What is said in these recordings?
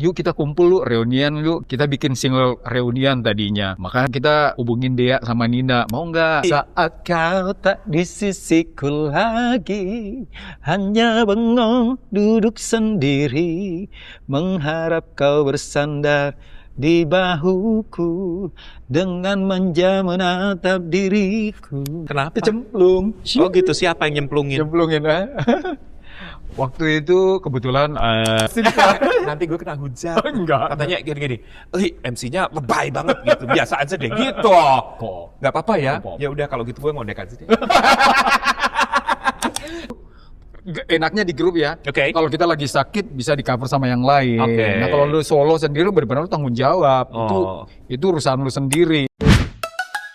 yuk kita kumpul yuk, reunian yuk, kita bikin single reunian tadinya. Maka kita hubungin Dea sama Nina, mau nggak? Saat kau tak di sisiku lagi, hanya bengong duduk sendiri, mengharap kau bersandar di bahuku dengan manja menatap diriku. Kenapa? Cemplung. Oh gitu, siapa yang nyemplungin? Cemplungin Waktu itu kebetulan Nanti gue kena hujat. enggak. Katanya gini-gini, MC-nya lebay banget gitu, biasa aja deh gitu. Kok Nggak apa-apa ya? Nggak apa-apa. Ya udah kalau gitu gue ngondek aja deh. enaknya di grup ya. Oke. Kalau kita lagi sakit bisa di cover sama yang lain. Oke. Nah kalau lu solo sendiri benar-benar lu tanggung jawab. Oh. Itu urusan lu sendiri.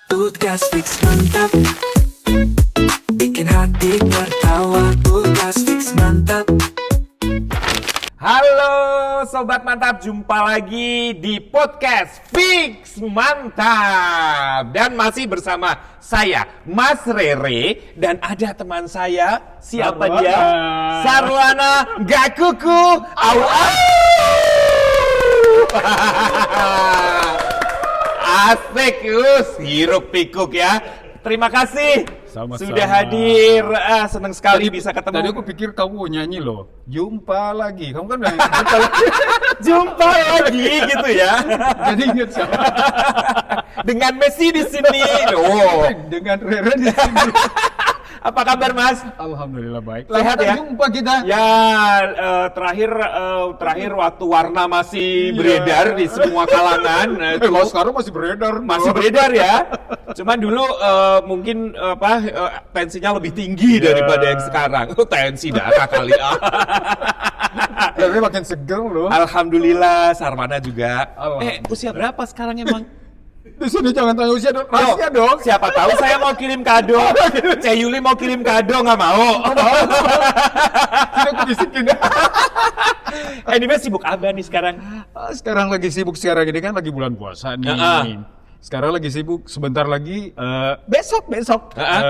Tugas fix mantap, bikin hati tertawa. Tugas fix mantap. Halo Sobat Mantap, jumpa lagi di podcast Fix Mantap. Dan masih bersama saya, Mas Rere. Dan ada teman saya, siapa Sarwana. dia? Sarwana Gakuku. Au au. Asik, hiruk pikuk ya. Terima kasih. Sama-sama. Sudah hadir, senang sekali bisa ketemu. Tadi aku pikir kamu nyanyi loh. Jumpa lagi. Kamu kan udah jumpa lagi. Jumpa lagi gitu ya. Jadi ingat siapa? Dengan Messi di sini. Oh, Dengan Rere di sini. apa kabar Mas? Alhamdulillah baik. Sehat Sampai ya? Jumpa kita. Ya, terakhir waktu Warna masih beredar di semua kalangan. Kalau sekarang masih beredar. Masih beredar ya. Cuman dulu mungkin tensinya lebih tinggi daripada yang sekarang. Tensi darah kali. Tapi makin seger loh. Alhamdulillah, Sarwana juga. Alhamdulillah. Usia berapa sekarang emang? Di sini jangan tanya usia dong. Rahasia dong. Siapa tahu saya mau kirim kado. Cek Yuli mau kirim kado, nggak mau. Sini aku bisikin. Anyway, sibuk apa nih sekarang? Sekarang lagi sibuk sekarang ini kan lagi bulan puasa nih. Sekarang lagi sibuk, sebentar lagi besok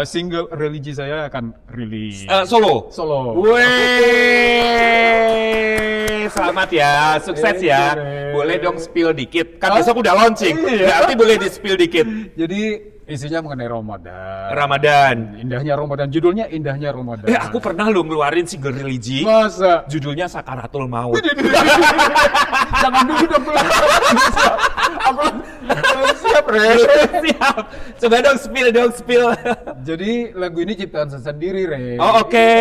single religi saya akan rilis. Solo. Solo. Wih, selamat ya, sukses ya. Boleh dong spill dikit. Kan besok udah launching. Berarti boleh di spill dikit. Jadi isinya mengenai Ramadan. Ramadan. Indahnya Ramadan. Judulnya Indahnya Ramadan. Aku pernah lu ngeluarin single religi. Masa? Judulnya Sakaratul Maut. Jangan dulu dong. Aku belum siap, Re. Siap. Coba dong spill. Jadi lagu ini ciptaan saya sendiri, Re. Oh, oke.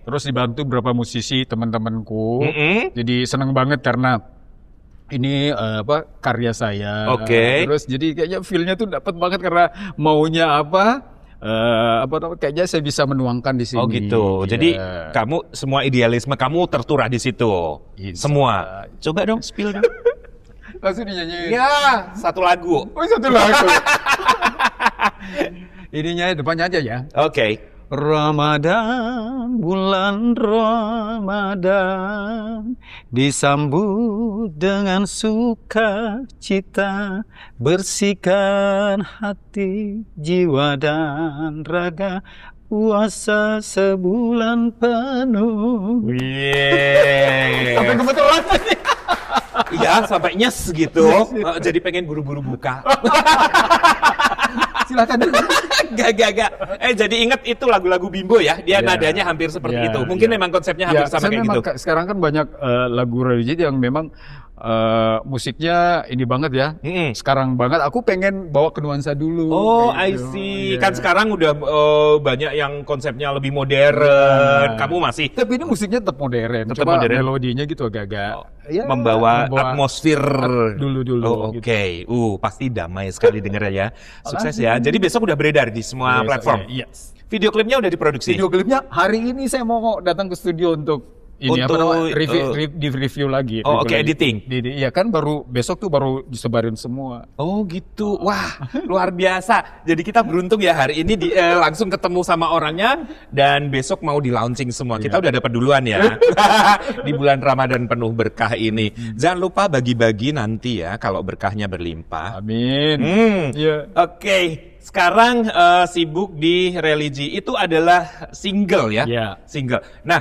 Terus dibantu beberapa musisi teman-temanku. Mm-mm. Jadi seneng banget karena ini karya saya. Oke. Terus jadi kayaknya feel-nya tuh dapat banget karena maunya kayaknya saya bisa menuangkan di sini. Oh gitu. Iya. Jadi kamu semua idealisme kamu terturah di situ. Iya. Semua. Coba dong spill dong. Langsung dinyanyiin. Ya, satu lagu. Oh, satu lagu. Ininya depannya aja ya. Oke. Ramadan, bulan Ramadan, disambut dengan sukacita, bersihkan hati, jiwa dan raga, puasa sebulan penuh. Sampai kebetulan. Iya, sampai nyes gitu. Jadi pengen buru-buru buka. Silakan. Gak. Jadi inget itu lagu-lagu Bimbo ya. Dia nadanya hampir seperti itu. Mungkin memang konsepnya hampir sama kayak gitu. Sekarang kan banyak lagu religi yang memang musiknya ini banget ya. Sekarang banget. Aku pengen bawa ke nuansa dulu. Oh, kayak I gitu. see. Yeah. Kan sekarang udah banyak yang konsepnya lebih modern. Kamu masih Tapi ini musiknya tetap modern. Tetap Cuma modern. melodinya gitu agak-agak membawa atmosfer dulu. Oh, oke. Pasti damai sekali dengernya ya. Sukses ya. Jadi besok udah beredar di semua platform. Yes. Video klipnya udah diproduksi. Video klipnya hari ini saya mau datang ke studio untuk ini review lagi. Oh, review lagi. editing. Iya kan besok tuh baru disebarin semua. Oh gitu. Wah, luar biasa. Jadi kita beruntung ya hari ini langsung ketemu sama orangnya dan besok mau di launching semua. Kita udah dapat duluan ya. Di bulan Ramadan penuh berkah ini. Jangan lupa bagi-bagi nanti ya kalau berkahnya berlimpah. Amin. Iya. Oke. Sekarang sibuk di religi. Itu adalah single ya? Iya. Single. Nah,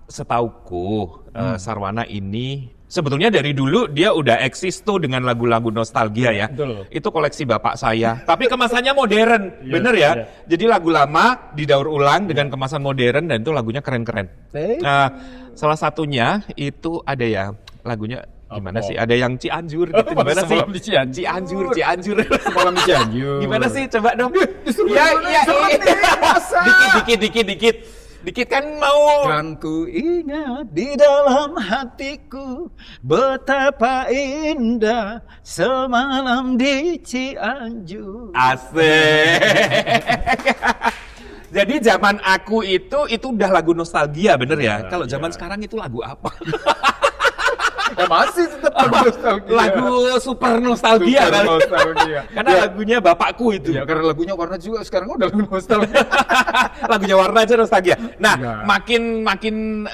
setauku Sarwana ini sebetulnya dari dulu dia udah eksis tuh dengan lagu-lagu nostalgia ya. Betul. Itu koleksi bapak saya. Tapi kemasannya modern, bener ya. Jadi lagu lama didaur ulang dengan kemasan modern dan itu lagunya keren-keren. Nah, salah satunya itu ada ya lagunya gimana sih? Ada yang Cianjur gitu. Gimana sih? Semalam di Cianjur. Cianjur. Semalam di Cianjur. Gimana sih? Coba dong. Iya. Dikit. Dikit kan mau. Kan ku ingat di dalam hatiku betapa indah semalam di Cianjur. Asik. Jadi zaman aku itu udah lagu nostalgia bener ya. Kalau zaman sekarang itu lagu apa? Ya masih tetap lagu nostalgia. Lagu super nostalgia kan? Nostalgia. Karena lagunya bapakku itu. Ya karena lagunya warna juga sekarang udah lagu nostalgia. Lagunya warna aja nostalgia. Nah, Ya. makin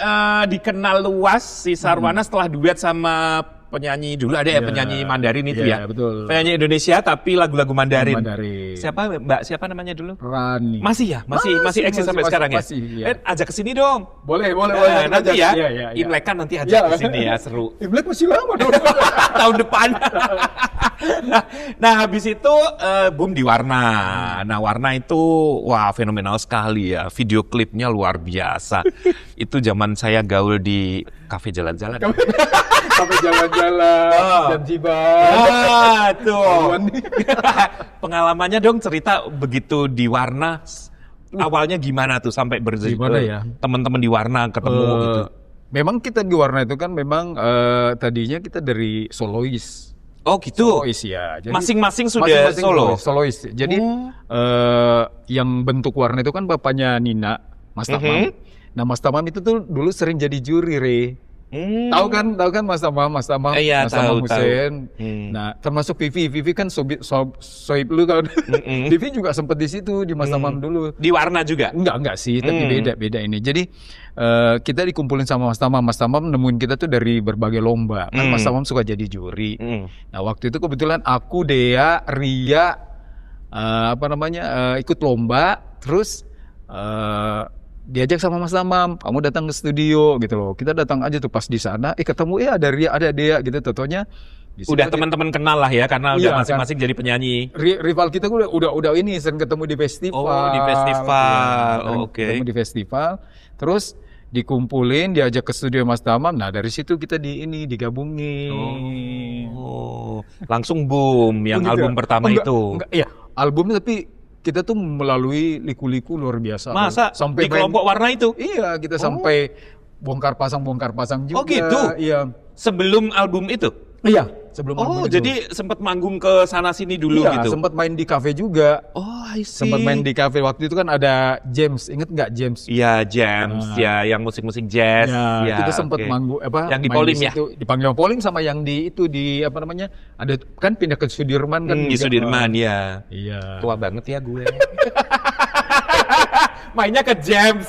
dikenal luas si Sarwana setelah duet sama penyanyi dulu ada ya penyanyi Mandarin itu ya. Betul. Penyanyi Indonesia tapi lagu-lagu Mandarin. Mandarin. Siapa namanya dulu? Rani. Masih ya? Masih eksis sampai sekarang ya? Masih, iya. Ajak ke sini dong. Boleh. Nanti ya. Iya. Imlek kan nanti ajak ke sini ya, seru. Imlek masih lama dong. Tahun depan. Nah, habis itu boom di Warna. Nah, Warna itu wah fenomenal sekali ya. Video klipnya luar biasa. Itu zaman saya gaul di kafe jalan-jalan. Sampai jalan-jalan, Zanzibar. Tuh. Pengalamannya dong cerita begitu di Warna. Awalnya gimana tuh sampai Gimana ya? teman-teman di Warna ketemu gitu. Memang kita di Warna itu kan memang tadinya kita dari solois. Oh gitu. Solois ya. Jadi, Masing-masing sudah solo. Solois. Jadi yang bentuk Warna itu kan bapaknya Nina, Mas Tamam. Nah Mas Tamam itu tuh dulu sering jadi juri, Re. Tahu kan Mas Tamam, Iya, Mas Tamam tahu. Hussein. Nah, termasuk Vivi kan soib lu kan. Vivi juga sempat di situ di Mas Tamam dulu. Di Warna juga. Enggak sih, tapi beda ini. Jadi kita dikumpulin sama Mas Tamam nemuin kita tuh dari berbagai lomba. Kan Mas Tamam suka jadi juri. Nah, waktu itu kebetulan aku, Dea, Ria ikut lomba, terus diajak sama Mas Tamam, kamu datang ke studio gitu loh. Kita datang aja tuh pas di sana, ketemu ada Ria, ada Dea gitu, totonya. Udah teman-teman kenal lah ya karena udah Iya, masing-masing jadi penyanyi. Rival kita udah ini sering ketemu di festival. Oh, di festival. Iya, Oh, oke. Ketemu di festival. Terus dikumpulin, diajak ke studio Mas Tamam. Nah, dari situ kita digabungin. Oh, langsung boom yang Begitu album ya? pertama Enggak, itu. Iya, albumnya tapi kita tuh melalui liku-liku luar biasa. Masa sampai di kelompok Warna itu? Iya, kita sampai bongkar pasang juga. Oh gitu? Iya. Sebelum album itu? Iya, sebelum Oh, album itu. jadi sempat manggung ke sana sini dulu iya, gitu. sempat main di kafe juga. Oh, I see. Sempat main di kafe waktu itu kan ada James, inget nggak James? Iya, James, ya yang musik-musik jazz. Ya, kita sempat oke. manggung Yang di main Polim ya? situ. Dipanggil Polim sama yang di ada kan pindah ke Sudirman kan Di juga. Sudirman ya. Iya. Tua banget ya gue. Mainnya ke James.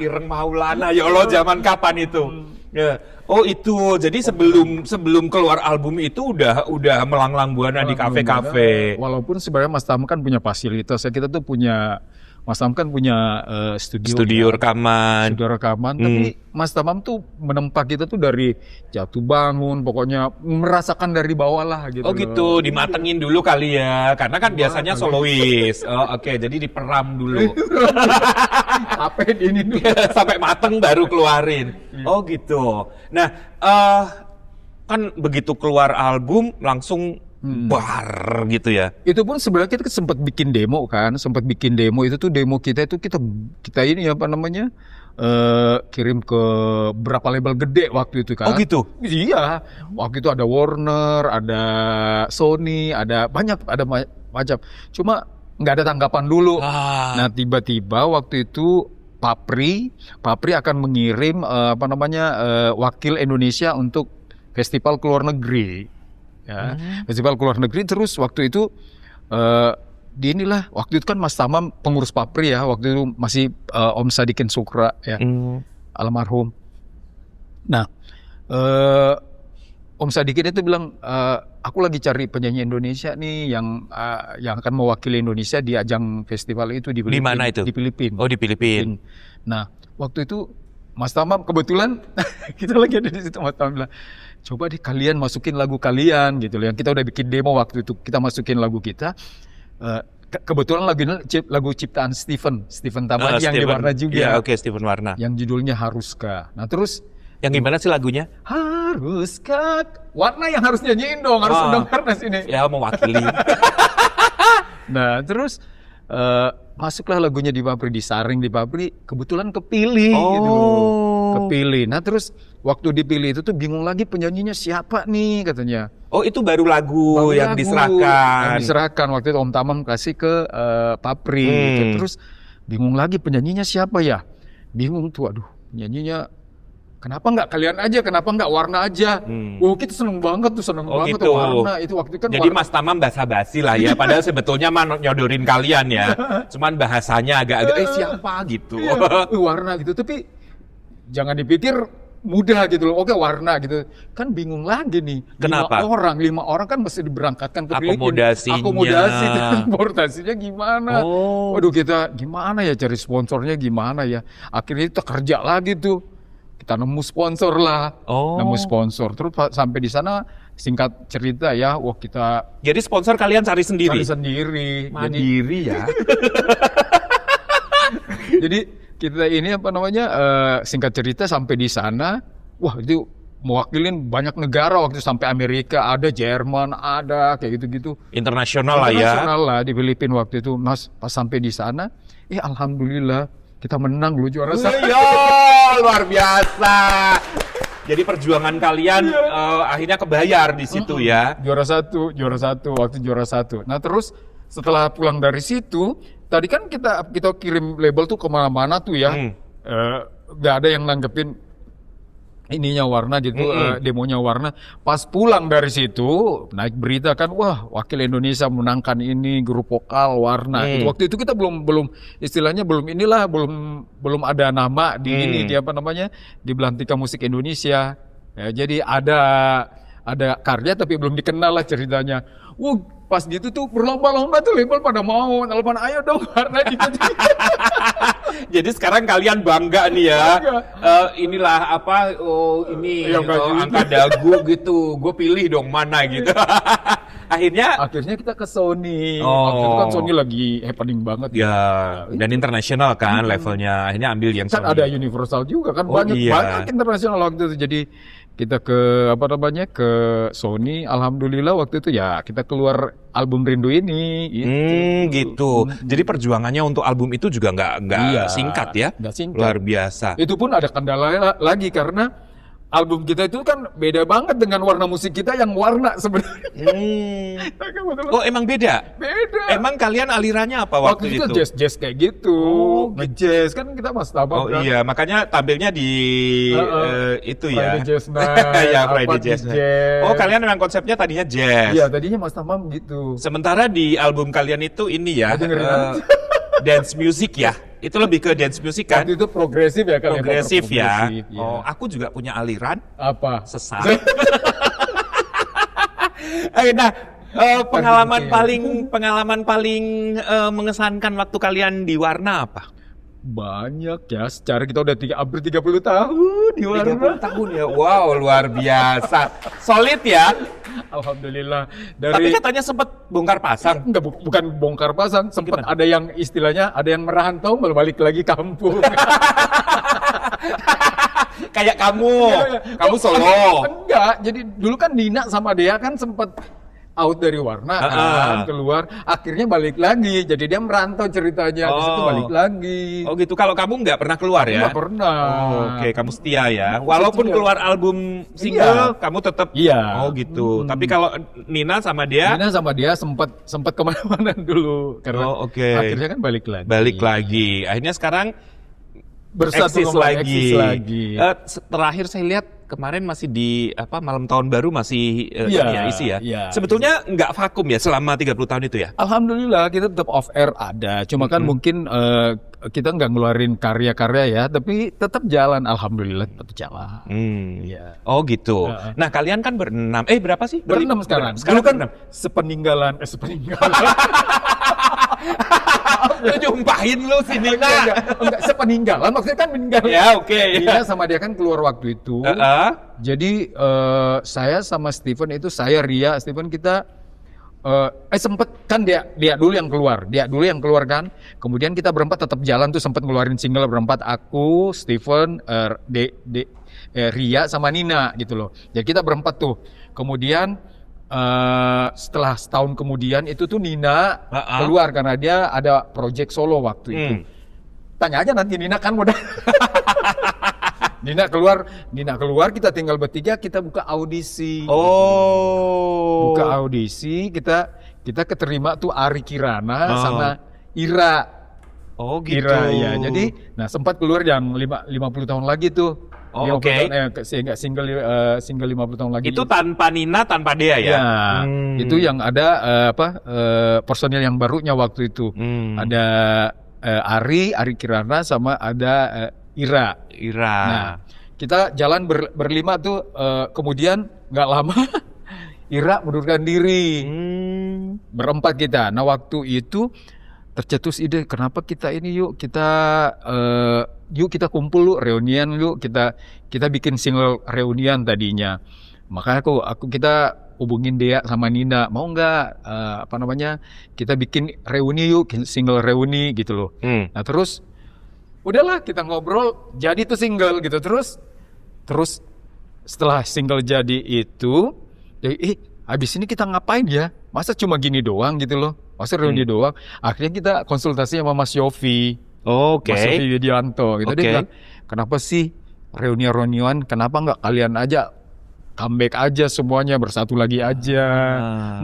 Ireng Maulana, ya Allah zaman kapan itu? Ya. Oh itu, jadi sebelum keluar album itu udah melanglang buana di kafe-kafe. Walaupun sebenarnya Mas Tam kan punya fasilitas ya, kita tuh punya Mas Tam kan punya Studio rekaman. studio rekaman, tapi Mas Tamam tuh menempa kita tuh dari jatuh bangun, pokoknya merasakan dari bawah lah gitu. Oh gitu, dimatengin dulu kali ya, karena kan biasanya solois. Oh, oke, jadi diperam dulu. Apa ini dulu? Sampai mateng baru keluarin. Oh gitu. Nah, kan begitu keluar album langsung bar gitu ya. Itu pun sebenarnya kita sempat bikin demo kan, itu tuh demo kita ini apa namanya, kirim ke berapa label gede waktu itu kan. Oh gitu? Iya, waktu itu ada Warner, ada Sony, ada macam. Cuma nggak ada tanggapan dulu. Nah tiba-tiba waktu itu Papri akan mengirim wakil Indonesia untuk festival ke luar negeri. Ya, festival ke luar negeri. Terus waktu itu waktu itu kan Mas Tamam pengurus Papri ya, waktu itu masih Om Sadikin Sukra ya, almarhum. Nah Om Sadikin itu bilang, aku lagi cari penyanyi Indonesia nih yang akan mewakili Indonesia di ajang festival itu di Filipina. Di mana itu? Di Filipina. Oh, di Filipina. Nah, waktu itu Mas Tamam kebetulan kita lagi ada di situ. Mas Tamam bilang, coba deh kalian masukin lagu kalian gitu loh. Yang kita udah bikin demo waktu itu, kita masukin lagu kita. Kebetulan lagu ciptaan Steven Tamam yang di Warna juga. Iya, oke, Steven Warna. Yang judulnya Haruskah. Nah, terus yang gimana sih lagunya? Haruskah. Warna yang harus nyanyiin dong, harus undang Warna sini. Ya, mewakili. Nah, terus masuklah lagunya di Papri, disaring di Papri, kebetulan kepilih gitu. Kepilih. Nah, terus waktu dipilih itu tuh bingung lagi penyanyinya siapa nih katanya. Oh, itu baru lagu yang diserahkan. Yang diserahkan waktu itu Om Tamam kasih ke Papri. Gitu. Terus bingung lagi penyanyinya siapa ya? Bingung tuh, aduh penyanyinya kenapa nggak kalian aja, kenapa nggak Warna aja? Oh, kita seneng banget tuh, banget gitu. tuh Warna. Itu waktu itu kan jadi Mas Tamam basa-basi lah ya, padahal sebetulnya mah nyodorin kalian ya. Cuman bahasanya agak-agak siapa gitu. Warna gitu, tapi jangan dipikir mudah gitu loh. Oke, Warna gitu. Kan bingung lagi nih. Kenapa? 5 orang kan mesti diberangkatkan ke Filipina. Akomodasinya. Akomodasi, transportasinya gimana? Waduh, kita gimana ya cari sponsornya gimana ya? Akhirnya kita kerja lagi tuh. Kita nemu sponsor lah. Nemu sponsor. Terus sampai di sana singkat cerita ya, wah kita jadi sponsor kalian cari sendiri. Cari sendiri. Mandiri ya. Jadi kita ini apa namanya singkat cerita sampai di sana, wah itu mewakilin banyak negara waktu itu, sampai Amerika ada, Jerman ada, kayak gitu-gitu. Internasional lah ya. Internasional lah di Filipina waktu itu. Mas pas sampai di sana, alhamdulillah kita menang loh, juara satu. Yo, luar biasa. Jadi perjuangan kalian akhirnya kebayar di situ ya. Juara satu, waktu juara satu. Nah terus setelah pulang dari situ, tadi kan kita kirim label tuh kemana-mana tuh ya, nggak ada yang nanggepin ininya Warna gitu, demonya Warna. Pas pulang dari situ naik berita kan, wah wakil Indonesia menangkan ini grup vokal Warna. Waktu itu kita belum istilahnya belum ada nama di ini di apa namanya di Belantika Musik Indonesia. Ya, jadi ada karya tapi belum dikenal lah ceritanya. Pas gitu tuh berlomba-lomba tuh label pada mau telepon, ayo dong Warna gitu. Jadi sekarang kalian bangga nih ya. Inilah apa? Ini angka dagu gitu. Gue pilih dong mana gitu. Akhirnya kita ke Sony. Waktu itu kan Sony lagi happening banget. Ya, dan internasional kan levelnya. Akhirnya ambil yang kan Sony. Ada Universal juga kan, banyak internasional waktu itu. Jadi kita ke Sony, alhamdulillah waktu itu ya kita keluar album Rindu ini gitu. Jadi perjuangannya untuk album itu juga nggak singkat ya. Nggak singkat. Luar biasa. Itu pun ada kendala lagi karena album kita itu kan beda banget dengan warna musik kita yang Warna sebenarnya. Oh, emang beda? Beda. Emang kalian alirannya apa waktu itu? Jazz kayak gitu. Nge-jazz kan kita Mas Tamam kan. Iya, makanya tampilnya di itu ya. Friday Jazz Night. Ya, Friday Jazz Night. Oh, kalian memang konsepnya tadinya jazz. Iya, tadinya Mas Tamam gitu. Sementara di album kalian itu ini ya, dance music ya. Itu lebih ke dance music kan? Waktu itu progresif ya kan? Progresif ya. Ya. Oh, aku juga punya aliran. Apa? Sesat. Nah, pengalaman paling mengesankan waktu kalian di Warna apa? Banyak ya, secara kita udah hampir 30 tahun di Warna. 30 tahun ya, wow luar biasa. Solid ya. Alhamdulillah. Tapi katanya sempat bongkar pasang. Enggak, bukan bongkar pasang, sempat ada yang istilahnya, ada yang merantau balik lagi kampung. Kayak kamu solo. Enggak, jadi dulu kan Nina sama Dea kan sempat out dari Warna, keluar, akhirnya balik lagi. Jadi dia merantau ceritanya, di situ balik lagi. Oh gitu. Kalau kamu nggak pernah keluar ya? Nggak pernah. Oke, kamu setia ya. Walaupun keluar album single, kamu tetap. Iya. Oh gitu. Tapi kalau Nina sama dia sempat kemana-mana dulu karena akhirnya kan balik lagi. Balik lagi. Akhirnya sekarang bersatu eksis kembali, lagi. eksis lagi. Terakhir saya lihat kemarin masih di malam tahun baru masih Iya, isi ya. iya. Sebetulnya nggak vakum ya selama 30 tahun itu ya? Alhamdulillah kita tetap off air ada, cuma kan mungkin kita nggak ngeluarin karya-karya ya, tapi tetap jalan. Alhamdulillah tetap jalan. Iya. Oh gitu. Nah kalian kan berenam. Berapa sih? Berenam sekarang. Sekarang Dulu kan berenam. sepeninggalan. Lu nyumpahin lu si Nina. Enggak sepeninggalan, maksudnya kan meninggal. Ya oke. Nina sama dia kan keluar waktu itu. Jadi saya sama Steven itu, saya Ria, Steven kita sempet kan dia dulu yang keluar kan. Kemudian kita berempat tetap jalan tuh, sempet ngeluarin single berempat, aku, Steven, Ria sama Nina gitu loh. Jadi kita berempat tuh. Kemudian setelah setahun kemudian itu tuh Nina keluar karena dia ada project solo waktu itu. Tanya aja nanti Nina kan udah. Nina keluar, kita tinggal bertiga, kita buka audisi. Buka audisi, kita keterima tuh Ari Kirana sama Ira. Oh gitu. Ira ya. Jadi sempat keluar yang 50 tahun lagi tuh. Oke. Single 50 tahun lagi. Itu tanpa Nina, tanpa Dea ya? Ya. Itu yang ada personil yang barunya waktu itu. Ada Ari Kirana sama ada Ira. Nah, kita jalan berlima tuh, kemudian nggak lama Ira mundurkan diri. Berempat kita. Nah, waktu itu tercetus ide, kenapa kita ini yuk kita kumpul reunian kita bikin single reunian tadinya. Makanya kita hubungin Dea sama Nina, mau nggak kita bikin reuni yuk, single reuni gitu loh. Nah terus udahlah kita ngobrol, jadi tuh single gitu. Terus setelah single jadi itu, habis ini kita ngapain ya? Masa cuma gini doang gitu loh? Masa reuni doang? Akhirnya kita konsultasi sama Mas Yofi. Mas Yofi Widianto gitu. Dia bilang, kenapa sih reunian, kenapa nggak kalian aja comeback aja semuanya, bersatu lagi aja.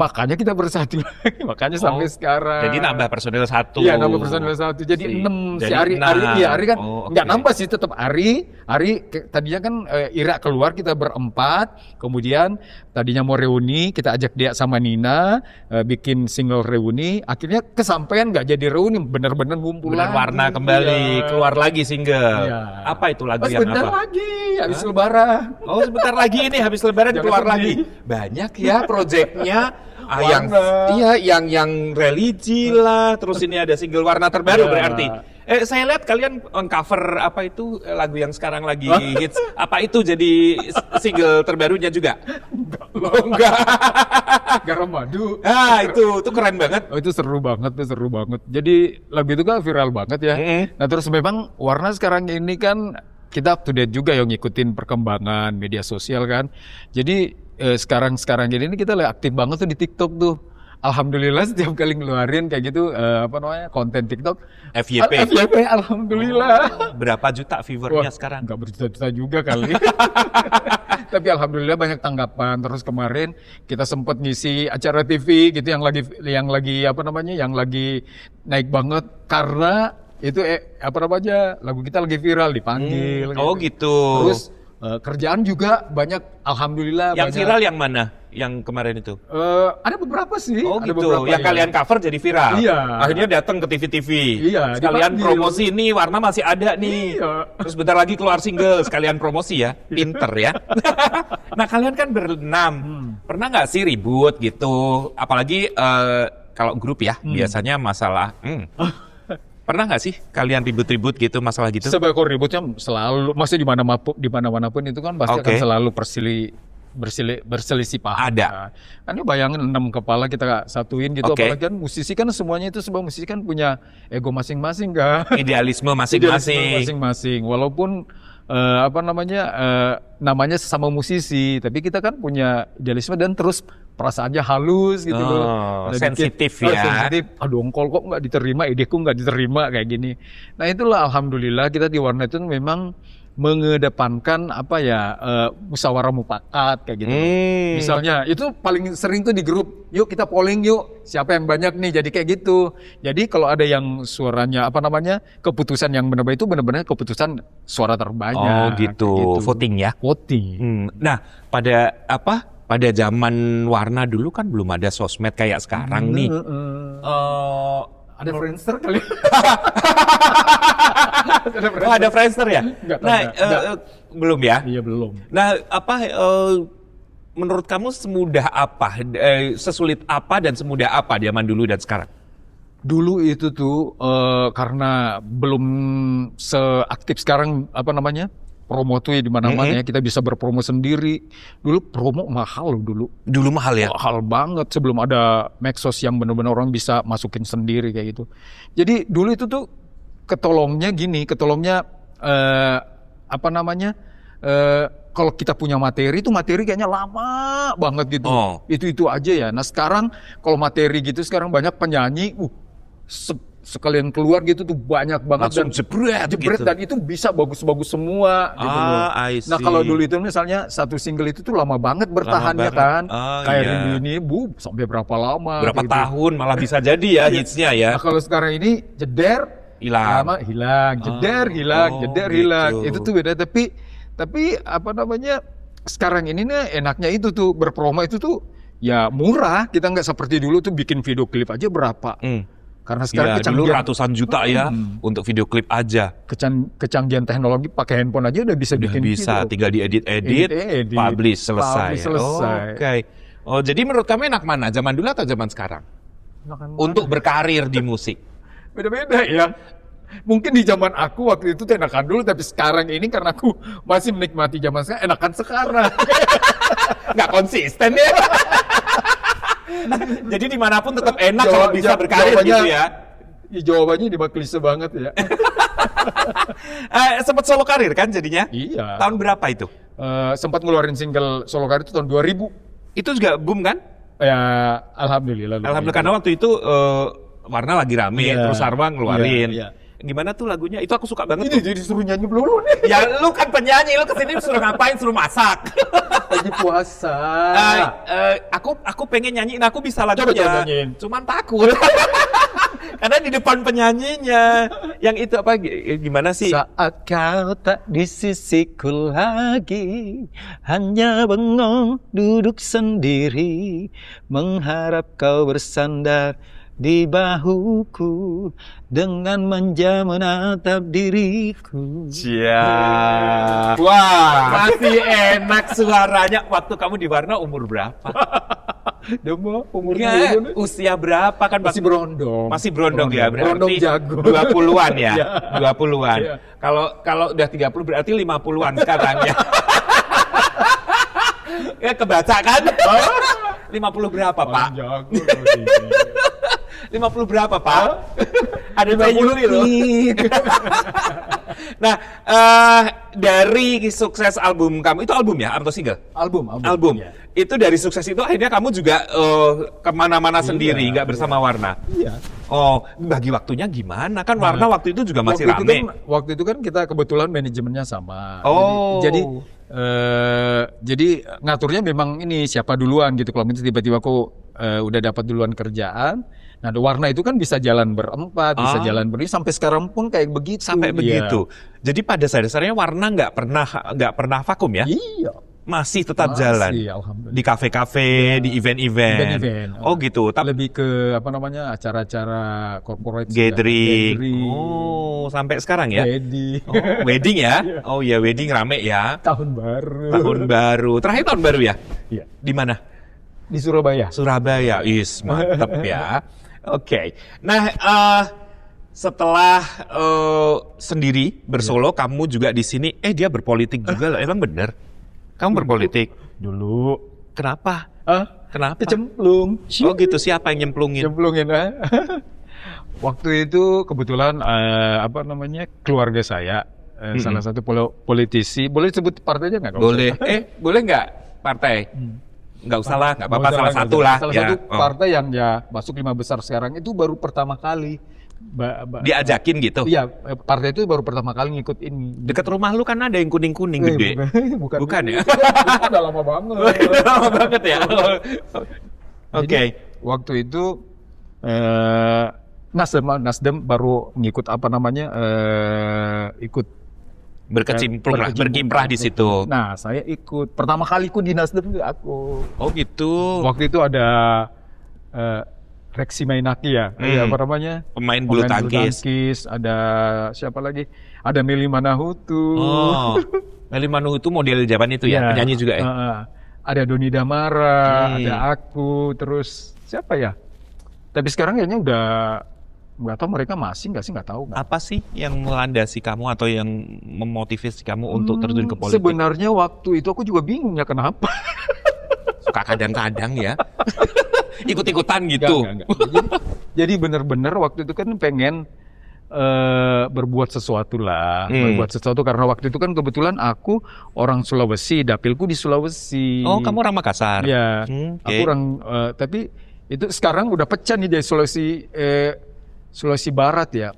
Makanya kita bersatu lagi, makanya sampai sekarang. Jadi nambah personil 1. Iya, nambah personil 1. Jadi 6. Si Ari kan nggak nambah sih, tetap Ari tadinya kan Ira keluar, kita berempat. Kemudian tadinya mau reuni, kita ajak dia sama Nina bikin single reuni. Akhirnya kesampaian nggak jadi reuni, bener-bener ngumpul lagi. Warna kembali, keluar lagi single. Iya. Apa itu lagu yang sebentar apa? lagi, habis Lebaran. Oh sebentar lagi ini habis Lebaran keluar lagi. Banyak ya proyeknya. Yang religi lah. Terus ini ada single warna terbaru berarti. Saya lihat kalian cover apa itu lagu yang sekarang lagi hits. Apa itu jadi single terbarunya juga? Enggak. Garam madu. Itu keren banget. Itu seru banget. Jadi lagu itu kan viral banget ya. Nah terus memang warna sekarang ini kan kita up to date juga yang ngikutin perkembangan media sosial kan. Jadi sekarang ini kita aktif banget tuh di TikTok tuh. Alhamdulillah setiap kali ngeluarin kayak gitu konten TikTok FYP alhamdulillah. Berapa juta viewernya sekarang? Enggak berjuta-juta juga kali. Tapi alhamdulillah banyak tanggapan. Terus kemarin kita sempat ngisi acara TV gitu yang lagi naik banget karena itu lagu kita lagi viral, dipanggil. Gitu. Terus kerjaan juga banyak, alhamdulillah. Yang viral yang mana? Yang kemarin itu? Ada beberapa sih. Ada beberapa, yang kalian cover jadi viral. Iya. Akhirnya datang ke TV-TV. Iya. Sekalian promosi nih, warna masih ada nih. Iya. Terus bentar lagi keluar single, sekalian promosi ya. Pinter ya. Nah kalian kan berenam. Pernah nggak sih ribut gitu? Apalagi kalau grup ya, biasanya masalah. Pernah nggak sih kalian ribut-ribut gitu, masalah gitu? Sebagai ributnya selalu, masih di mana-mana pun itu kan pasti akan selalu berselisih paham. Ada. Kan ini bayangin 6 kepala kita satuin gitu, apalagi kan musisi kan semuanya itu, semua musisi kan punya ego masing-masing kan. Idealisme masing-masing. Walaupun namanya sesama musisi, tapi kita kan punya idealisme dan terus perasaannya halus gitu loh. Sensitif ya. Sensitif. Aduh, kok nggak diterima, ideku nggak diterima kayak gini. Nah itulah alhamdulillah kita di Warna itu memang mengedepankan musyawarah mufakat kayak gitu. Misalnya itu paling sering tuh di grup, yuk kita polling yuk siapa yang banyak nih, jadi kayak gitu. Jadi kalau ada yang suaranya keputusan yang benar-benar itu benar-benar keputusan suara terbanyak. Oh gitu, voting ya. Voting. Nah pada zaman Warna dulu kan belum ada sosmed kayak sekarang nih. Ada Friendster kali. Ada Friendster ya? Enggak, belum ya? Iya belum. Nah, menurut kamu semudah apa, sesulit apa dan semudah apa zaman dulu dan sekarang? Dulu itu tuh karena belum seaktif sekarang promo tuh ya di mana-mana ya, kita bisa berpromo sendiri. Dulu promo mahal loh dulu. Dulu mahal ya? Mahal banget sebelum ada medsos yang benar-benar orang bisa masukin sendiri kayak gitu. Jadi dulu itu tuh ketolongnya kalau kita punya materi kayaknya lama banget gitu. Itu aja ya. Nah sekarang kalau materi gitu sekarang banyak penyanyi, sekalian keluar gitu tuh banyak banget langsung jebret gitu. Dan itu bisa bagus-bagus semua gitu loh. Nah kalau dulu itu misalnya satu single itu tuh lama banget bertahannya kan. Kayak Rindu ini sampai berapa lama? Berapa tahun malah bisa jadi ya hitsnya ya. Nah kalau sekarang ini jeder hilang, jeder hilang. Itu tuh beda. Tapi sekarang ini nih enaknya itu tuh berpromo itu tuh ya murah. Kita nggak seperti dulu tuh bikin video klip aja berapa. Karena sekarang dulu ratusan juta ya untuk video klip aja. Kecanggihan teknologi, pakai handphone aja udah bisa bikin video. Tinggal diedit, publish, selesai. Oke. Oh, jadi menurut kamu enak mana? Zaman dulu atau zaman sekarang? Untuk berkarir di musik. Beda-beda ya. Mungkin di zaman aku waktu itu enakan dulu, tapi sekarang ini karena aku masih menikmati zaman sekarang, enakan sekarang. Nggak konsisten ya. Jadi dimanapun tetap enak kalau bisa berkarir gitu ya. Jawabannya klise banget ya. Sempat solo karir kan jadinya? Iya. Tahun berapa itu? Sempat ngeluarin single solo karir itu tahun 2000. Itu juga boom kan? Ya, alhamdulillah. Alhamdulillah karena waktu itu Warna lagi rame, terus Sarwa ngeluarin. Iya. Gimana tuh lagunya? Itu aku suka banget. Ini jadi suruh nyanyi melulu nih. Ya lu kan penyanyi, lu kesini suruh ngapain? Suruh masak. Lagi puasa. Aku pengen nyanyiin, aku bisa lagunya. Coba nyanyiin. Cuman takut. Karena di depan penyanyinya. Yang itu apa? Gimana sih? Saat kau tak di sisiku lagi, hanya bengong duduk sendiri, mengharap kau bersandar di bahuku dengan manja menatap diriku. Wah, masih enak suaranya. Waktu kamu di Warna umur berapa? Umurnya usia berapa kan? Masih berondong. Masih berondong ya, berarti berondong jago. 20-an ya. 20-an. Kalau udah 30 berarti 50-an sekarang ya. Ya kebaca kan? 50 berapa, Pak? Jago. 50 berapa, Pak? Ada 50 loh. Nah, dari sukses album kamu, itu album ya atau single? Album. Ya. Itu dari sukses itu akhirnya kamu juga kemana-mana sendiri, nggak bersama Warna? Iya. Oh, bagi waktunya gimana? Kan Warna waktu itu juga masih rame. Waktu itu kan kita kebetulan manajemennya sama. Oh. Jadi ngaturnya memang ini siapa duluan gitu. Kalau itu tiba-tiba aku udah dapat duluan kerjaan. Nah, Warna itu kan bisa jalan berempat, bisa jalan berdiri sampai sekarang pun kayak begitu. Sampai begitu. Jadi pada dasarnya Warna nggak pernah vakum ya? Iya. Masih tetap jalan. Alhamdulillah. Di kafe-kafe, di event-event. Oh gitu. Lebih ke acara-acara corporate gathering. Oh, sampai sekarang ya? Wedding ya? Oh ya, wedding rame ya. Tahun baru. Terakhir tahun baru ya? Iya. Di mana? Di Surabaya. Mantap ya. Oke. Nah, setelah sendiri bersolo, kamu juga di sini. Dia berpolitik juga loh. Emang bener? Kamu berpolitik? Dulu. Kenapa? Kenapa? Kecemplung. Oh gitu, siapa yang nyemplungin? Waktu itu kebetulan keluarga saya salah satu politisi. Boleh sebut partainya nggak? Boleh. Boleh nggak partai? Nggak usah lah, nggak apa-apa. Salah satu partai yang ya masuk 5 besar sekarang itu baru pertama kali. Diajakin gitu. Iya, partai itu baru pertama kali ngikut ini. Dekat rumah lu kan ada yang kuning-kuning gede. Bukan ya? Itu udah lama banget. Lama banget ya. Oke. Waktu itu Nasdem baru ngikut apa namanya? Ikut berkiprah di situ. Nah, saya ikut. Pertama kali ikut di Nasdem itu aku. Oh gitu. Waktu itu ada Reksi Mainaki ya, apa namanya? Pemain bulu tangkis. Ada siapa lagi? Ada Meli Manahutu. Oh, Meli Manahutu model zaman itu ya, penyanyi juga ya. Ada Doni Damara, ada aku, terus siapa ya? Tapi sekarang kayaknya udah nggak tahu mereka masih nggak sih, nggak tahu. Apa sih yang melandasi kamu atau yang memotivasi kamu untuk terjun ke politik? Sebenarnya waktu itu aku juga bingung ya kenapa. Suka kadang-kadang ya. Ikut-ikutan gitu. Enggak. Jadi benar-benar waktu itu kan pengen berbuat sesuatu lah. Berbuat sesuatu karena waktu itu kan kebetulan aku orang Sulawesi, dapilku di Sulawesi. Oh, kamu orang Makassar? Ya, aku orang, tapi itu sekarang udah pecah nih dari Sulawesi Barat ya.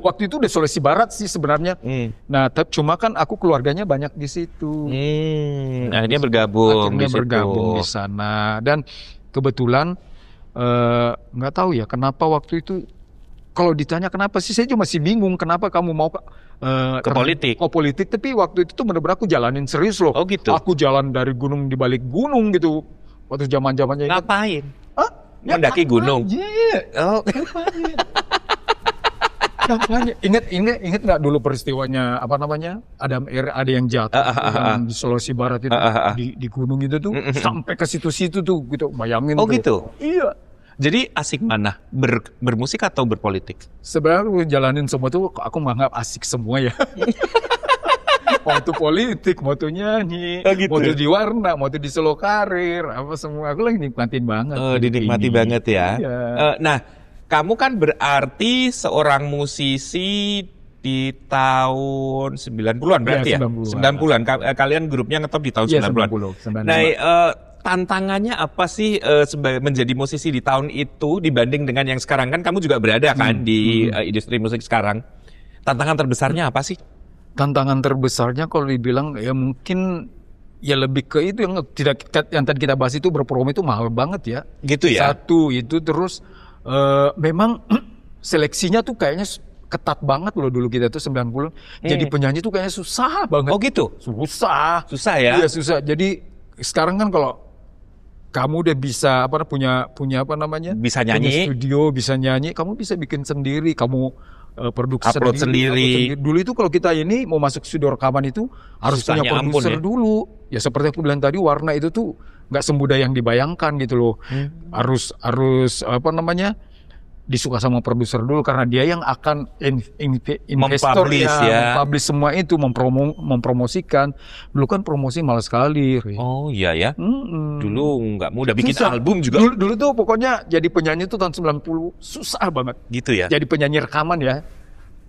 Waktu itu udah Sulawesi Barat sih sebenarnya. Nah, cuma kan aku keluarganya banyak di situ. Akhirnya bergabung di sana. Dan kebetulan nggak tahu ya kenapa waktu itu. Kalau ditanya kenapa sih, saya juga masih bingung kenapa kamu mau ke politik. Ke politik, tapi waktu itu tuh benar-benar aku jalanin serius loh. Oh gitu. Aku jalan dari gunung di balik gunung gitu. Waktu zaman-zamannya. Ngapain? Hah? Mendaki gunung. Oh. Kampanye. Ingat nggak dulu peristiwanya apa namanya? Ada yang jatuh yang di Sulawesi Barat itu di gunung itu tuh sampai ke situ-situ tuh gitu. Bayangin. Oh tuh. gitu. Iya. Jadi asik mana? Bermusik atau berpolitik? Sebenarnya aku jalanin semua tuh aku menganggap asik semua ya. Mau itu politik, mau itu nyanyi, gitu. mau itu di warna, mau itu di solo karir, apa semua aku lagi nikmatin banget. Oh, dinikmati banget ya. Iya. Nah, kamu kan berarti seorang musisi di tahun 90-an berarti ya? 90-an. Kalian grupnya ngetop di tahun 90-an. 90. Nah, tantangannya apa sih menjadi musisi di tahun itu dibanding dengan yang sekarang? Kan kamu juga berada kan di industri musik sekarang. Tantangan terbesarnya apa sih? Tantangan terbesarnya kalau dibilang ya mungkin ya lebih ke itu yang tadi kita bahas itu berpromo itu mahal banget ya. Gitu ya. Satu itu terus memang seleksinya tuh kayaknya ketat banget loh dulu kita tuh 90. Jadi penyanyi tuh kayaknya susah banget. Oh gitu. Susah. Susah ya? Iya susah. Jadi sekarang kan kalau kamu udah bisa punya apa namanya? Bisa nyanyi. Punya studio, bisa nyanyi, kamu bisa bikin sendiri, kamu produksi upload sendiri. Dulu itu kalau kita ini mau masuk studio rekaman itu harus Susahnya punya produser dulu. Ya seperti aku bilang tadi, warna itu tuh nggak semudah yang dibayangkan gitu loh. Harus apa namanya? Disuka sama produser dulu karena dia yang akan investor mempublish semua itu, mempromosikan. Dulu kan promosi malas sekali. Oh iya ya. Dulu nggak mudah bikin album juga. Dulu tuh pokoknya jadi penyanyi tuh tahun 90 susah banget. Gitu ya. Jadi penyanyi rekaman ya.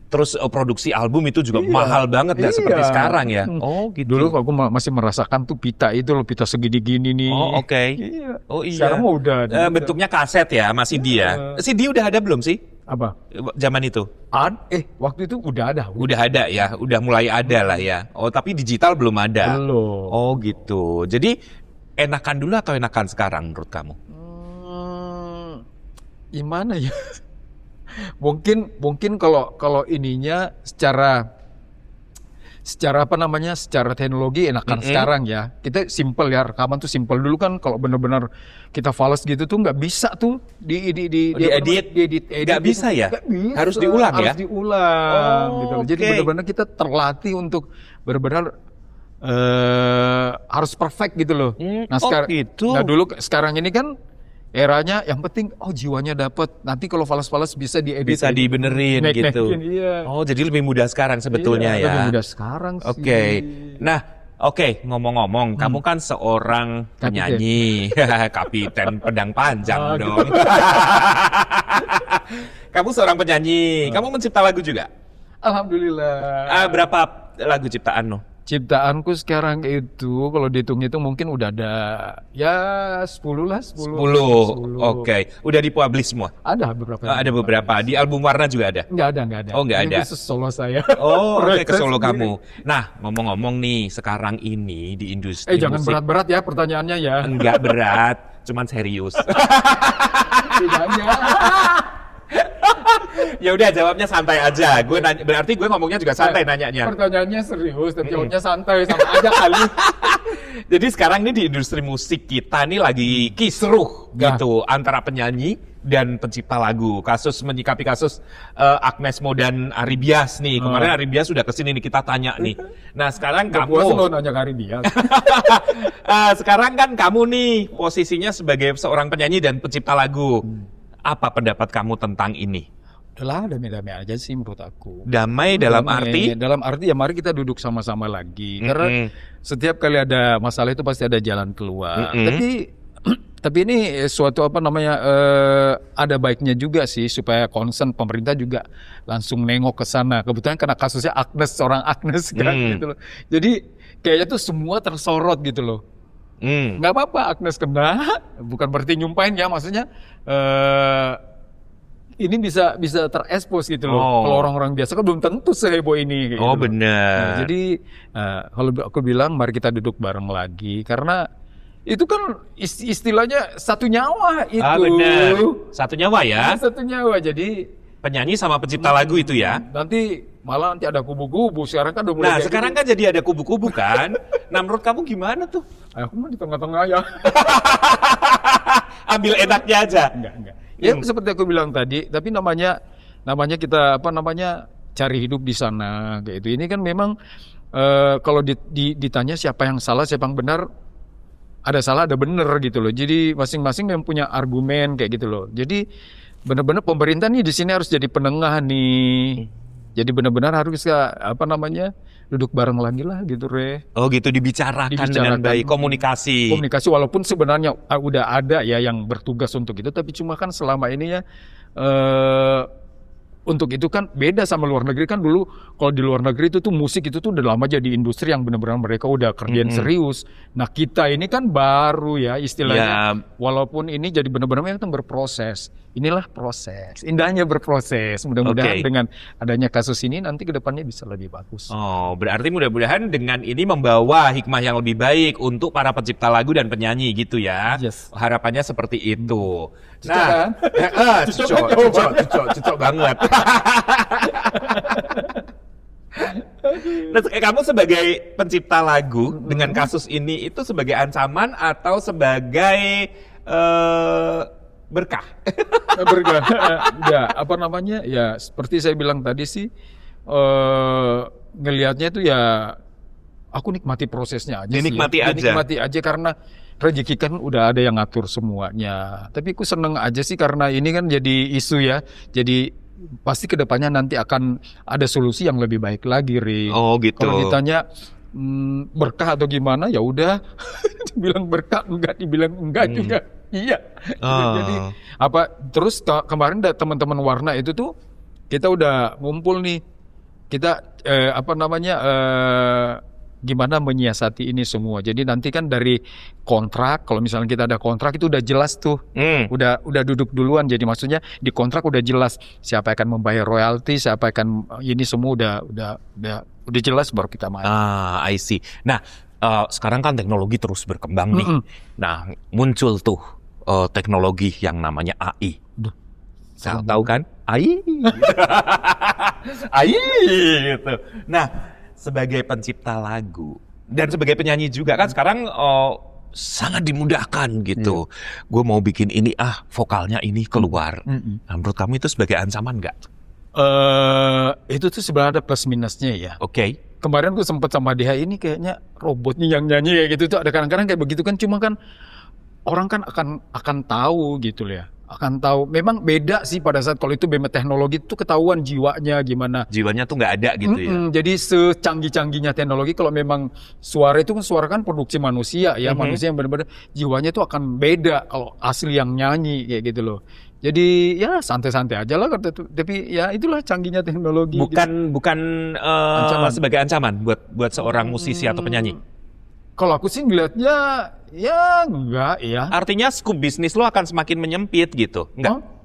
Terus produksi album itu juga mahal banget nggak seperti sekarang ya. Oh gitu. Dulu aku masih merasakan tuh pita itu loh, pita segini gini nih. Oh oke. Iya. Oh iya. Sekarang mah udah. Bentuknya kaset ya, masih dia. CD udah ada belum sih? Apa? Zaman itu? Waktu itu udah ada. Udah ada ya, udah mulai ada lah ya. Oh tapi digital belum ada. Belum. Oh gitu. Jadi enakan dulu atau enakan sekarang menurut kamu? Gimana ya? Mungkin kalau ininya secara apa namanya, secara teknologi enakan sekarang ya. Kita simple ya, rekaman tuh simple. Dulu kan kalau benar-benar kita fals gitu tuh nggak bisa tuh diedit. Nggak bisa ya? Nggak bisa. Harus diulang ya? Harus diulang gitu. Jadi Okay. benar-benar kita terlatih untuk benar-benar harus perfect gitu loh. Nah sekarang gitu. Nah dulu sekarang ini kan eranya yang penting jiwanya dapat. Nanti kalau fals-fals bisa diedit. Bisa dibenerin gitu. Iya. Oh, jadi lebih mudah sekarang sebetulnya ya. Lebih mudah sekarang sih. Oke. Nah, ngomong-ngomong, kamu kan seorang penyanyi, kapiten pedang panjang dong. Kamu seorang penyanyi. Kamu mencipta lagu juga? Alhamdulillah. Berapa lagu ciptaan lo? Ciptaanku sekarang itu kalau dihitung-hitung mungkin udah ada ya 10 lah, 10. 10. Oke. Udah dipublish semua? Ada beberapa. Ada beberapa. Di album Warna juga ada? Enggak ada. Oh, nggak Ini ada. khusus solo saya. Oh, oke, ke Project solo sendiri. kamu. Nah, ngomong-ngomong nih, sekarang ini di industri Jangan musik berat-berat ya pertanyaannya ya. enggak berat, cuman serius. Bedanya. Ya udah, jawabnya santai aja. Gue nanya, berarti gue ngomongnya juga santai nanyanya. Pertanyaannya serius dan jawabnya santai sama aja kali. Jadi sekarang ini di industri musik kita nih lagi kisruh Ya. gitu antara penyanyi dan pencipta lagu. Kasus menyikapi kasus Agnes Mo dan Ari Bias nih. Kemarin Ari Bias sudah kesini nih, kita tanya nih. Nah sekarang Gak puas lo kamu, nanya ke Ari Bias. sekarang kan kamu nih posisinya sebagai seorang penyanyi dan pencipta lagu. Apa pendapat kamu tentang ini? Udahlah, damai-damai aja sih menurut aku. Damai dalam Damai. arti? Dalam arti ya mari kita duduk sama-sama lagi. Karena Mm-mm. setiap kali ada masalah itu pasti ada jalan keluar. Mm-mm. Tapi ini suatu apa namanya ada baiknya juga sih supaya concern pemerintah juga langsung nengok ke sana. Kebetulan karena kasusnya Agnes, seorang Agnes kan gitu loh. Jadi kayaknya tuh semua tersorot gitu loh. Nggak apa-apa Agnes kena, bukan berarti nyumpain ya, maksudnya ini bisa terekspos gitu loh. Oh. Kalau orang-orang biasa kan belum tentu seheboh ini. Kayak Oh gitu loh. benar. Nah, jadi kalau aku bilang mari kita duduk bareng lagi karena itu kan istilahnya satu nyawa itu. Benar. Satu nyawa ya. Satu nyawa. Jadi Penyanyi sama pencipta lagu itu ya. nanti malah nanti ada kubu-kubu. Sekarang kan udah mulai. Nah kayak sekarang gitu. kan jadi ada kubu-kubu kan. Nah menurut kamu gimana tuh? Aku mah di tengah-tengah ya. Ambil enaknya aja. Enggak. Ya seperti aku bilang tadi, tapi namanya kita apa namanya cari hidup di sana kayak itu. Ini kan memang kalau ditanya siapa yang salah, siapa yang benar, ada salah, ada benar gitu loh. Jadi masing-masing yang punya argumen kayak gitu loh. Jadi benar-benar pemerintah nih di sini harus jadi penengah nih. Jadi benar-benar harus apa namanya duduk bareng lagi lah gitu Re. Oh gitu dibicarakan dengan baik, komunikasi. Komunikasi walaupun sebenarnya udah ada ya yang bertugas untuk itu, tapi cuma kan selama ini ya untuk itu kan beda sama luar negeri kan. Dulu kalau di luar negeri itu tuh musik itu tuh udah lama jadi industri yang benar-benar mereka udah kerjaan serius. Nah kita ini kan baru ya istilahnya. Ya. Walaupun ini jadi benar-benar memang berproses. Inilah proses. Indahnya berproses. Mudah-mudahan Oke. dengan adanya kasus ini nanti ke depannya bisa lebih bagus. Oh, berarti mudah-mudahan dengan ini membawa hikmah yang lebih baik untuk para pencipta lagu dan penyanyi gitu ya. Yes. Harapannya seperti itu. Cocok kan? Cocok banget. Nah, kamu sebagai pencipta lagu dengan kasus ini itu sebagai ancaman atau sebagai berkah? Bergah. Ya, apa namanya? Ya, seperti saya bilang tadi sih ngelihatnya itu ya aku nikmati prosesnya aja Dinikmati sih. aja. Dinikmati aja karena rezeki kan udah ada yang ngatur semuanya. Tapi aku seneng aja sih karena ini kan jadi isu ya. Jadi pasti kedepannya nanti akan ada solusi yang lebih baik lagi, Ri. Oh, gitu. Kalau ditanya berkah atau gimana, ya udah. Dibilang berkah enggak, dibilang enggak juga. Iya. Jadi apa terus kemarin teman-teman Warna itu tuh kita udah ngumpul nih. Kita apa namanya gimana menyiasati ini semua. Jadi nanti kan dari kontrak, kalau misalnya kita ada kontrak itu udah jelas tuh. Udah duduk duluan. Jadi maksudnya di kontrak udah jelas siapa akan membayar royalti, siapa akan ini semua udah jelas baru kita main. I see. Nah, sekarang kan teknologi terus berkembang nih. Nah, muncul tuh teknologi yang namanya AI. Tahu kan? AI. AI gitu. Nah, sebagai pencipta lagu dan sebagai penyanyi juga kan sekarang sangat dimudahkan gitu. Gue mau bikin ini vokalnya ini keluar. Nah, menurut kamu itu sebagai ancaman nggak? Itu tuh sebenarnya ada plus minusnya ya. Oke. Kemarin gue sempet sama dia ini kayaknya robotnya yang nyanyi kayak gitu tuh ada kadang-kadang kayak begitu kan, cuma kan orang kan akan tahu gitu loh ya. Akan tahu. Memang beda sih pada saat kalau itu memang teknologi itu ketahuan jiwanya gimana. Jiwanya tuh nggak ada gitu ya. Jadi secanggih-canggihnya teknologi kalau memang suara itu kan suara kan produksi manusia ya, manusia yang benar-benar jiwanya itu akan beda kalau asli yang nyanyi kayak gitu loh. Jadi ya santai-santai aja lah, tapi ya itulah canggihnya teknologi. Bukan Ancaman. sebagai ancaman buat seorang musisi atau penyanyi. Kalau aku sih ngeliatnya ya enggak ya. Artinya skup bisnis lo akan semakin menyempit gitu, enggak? Hah?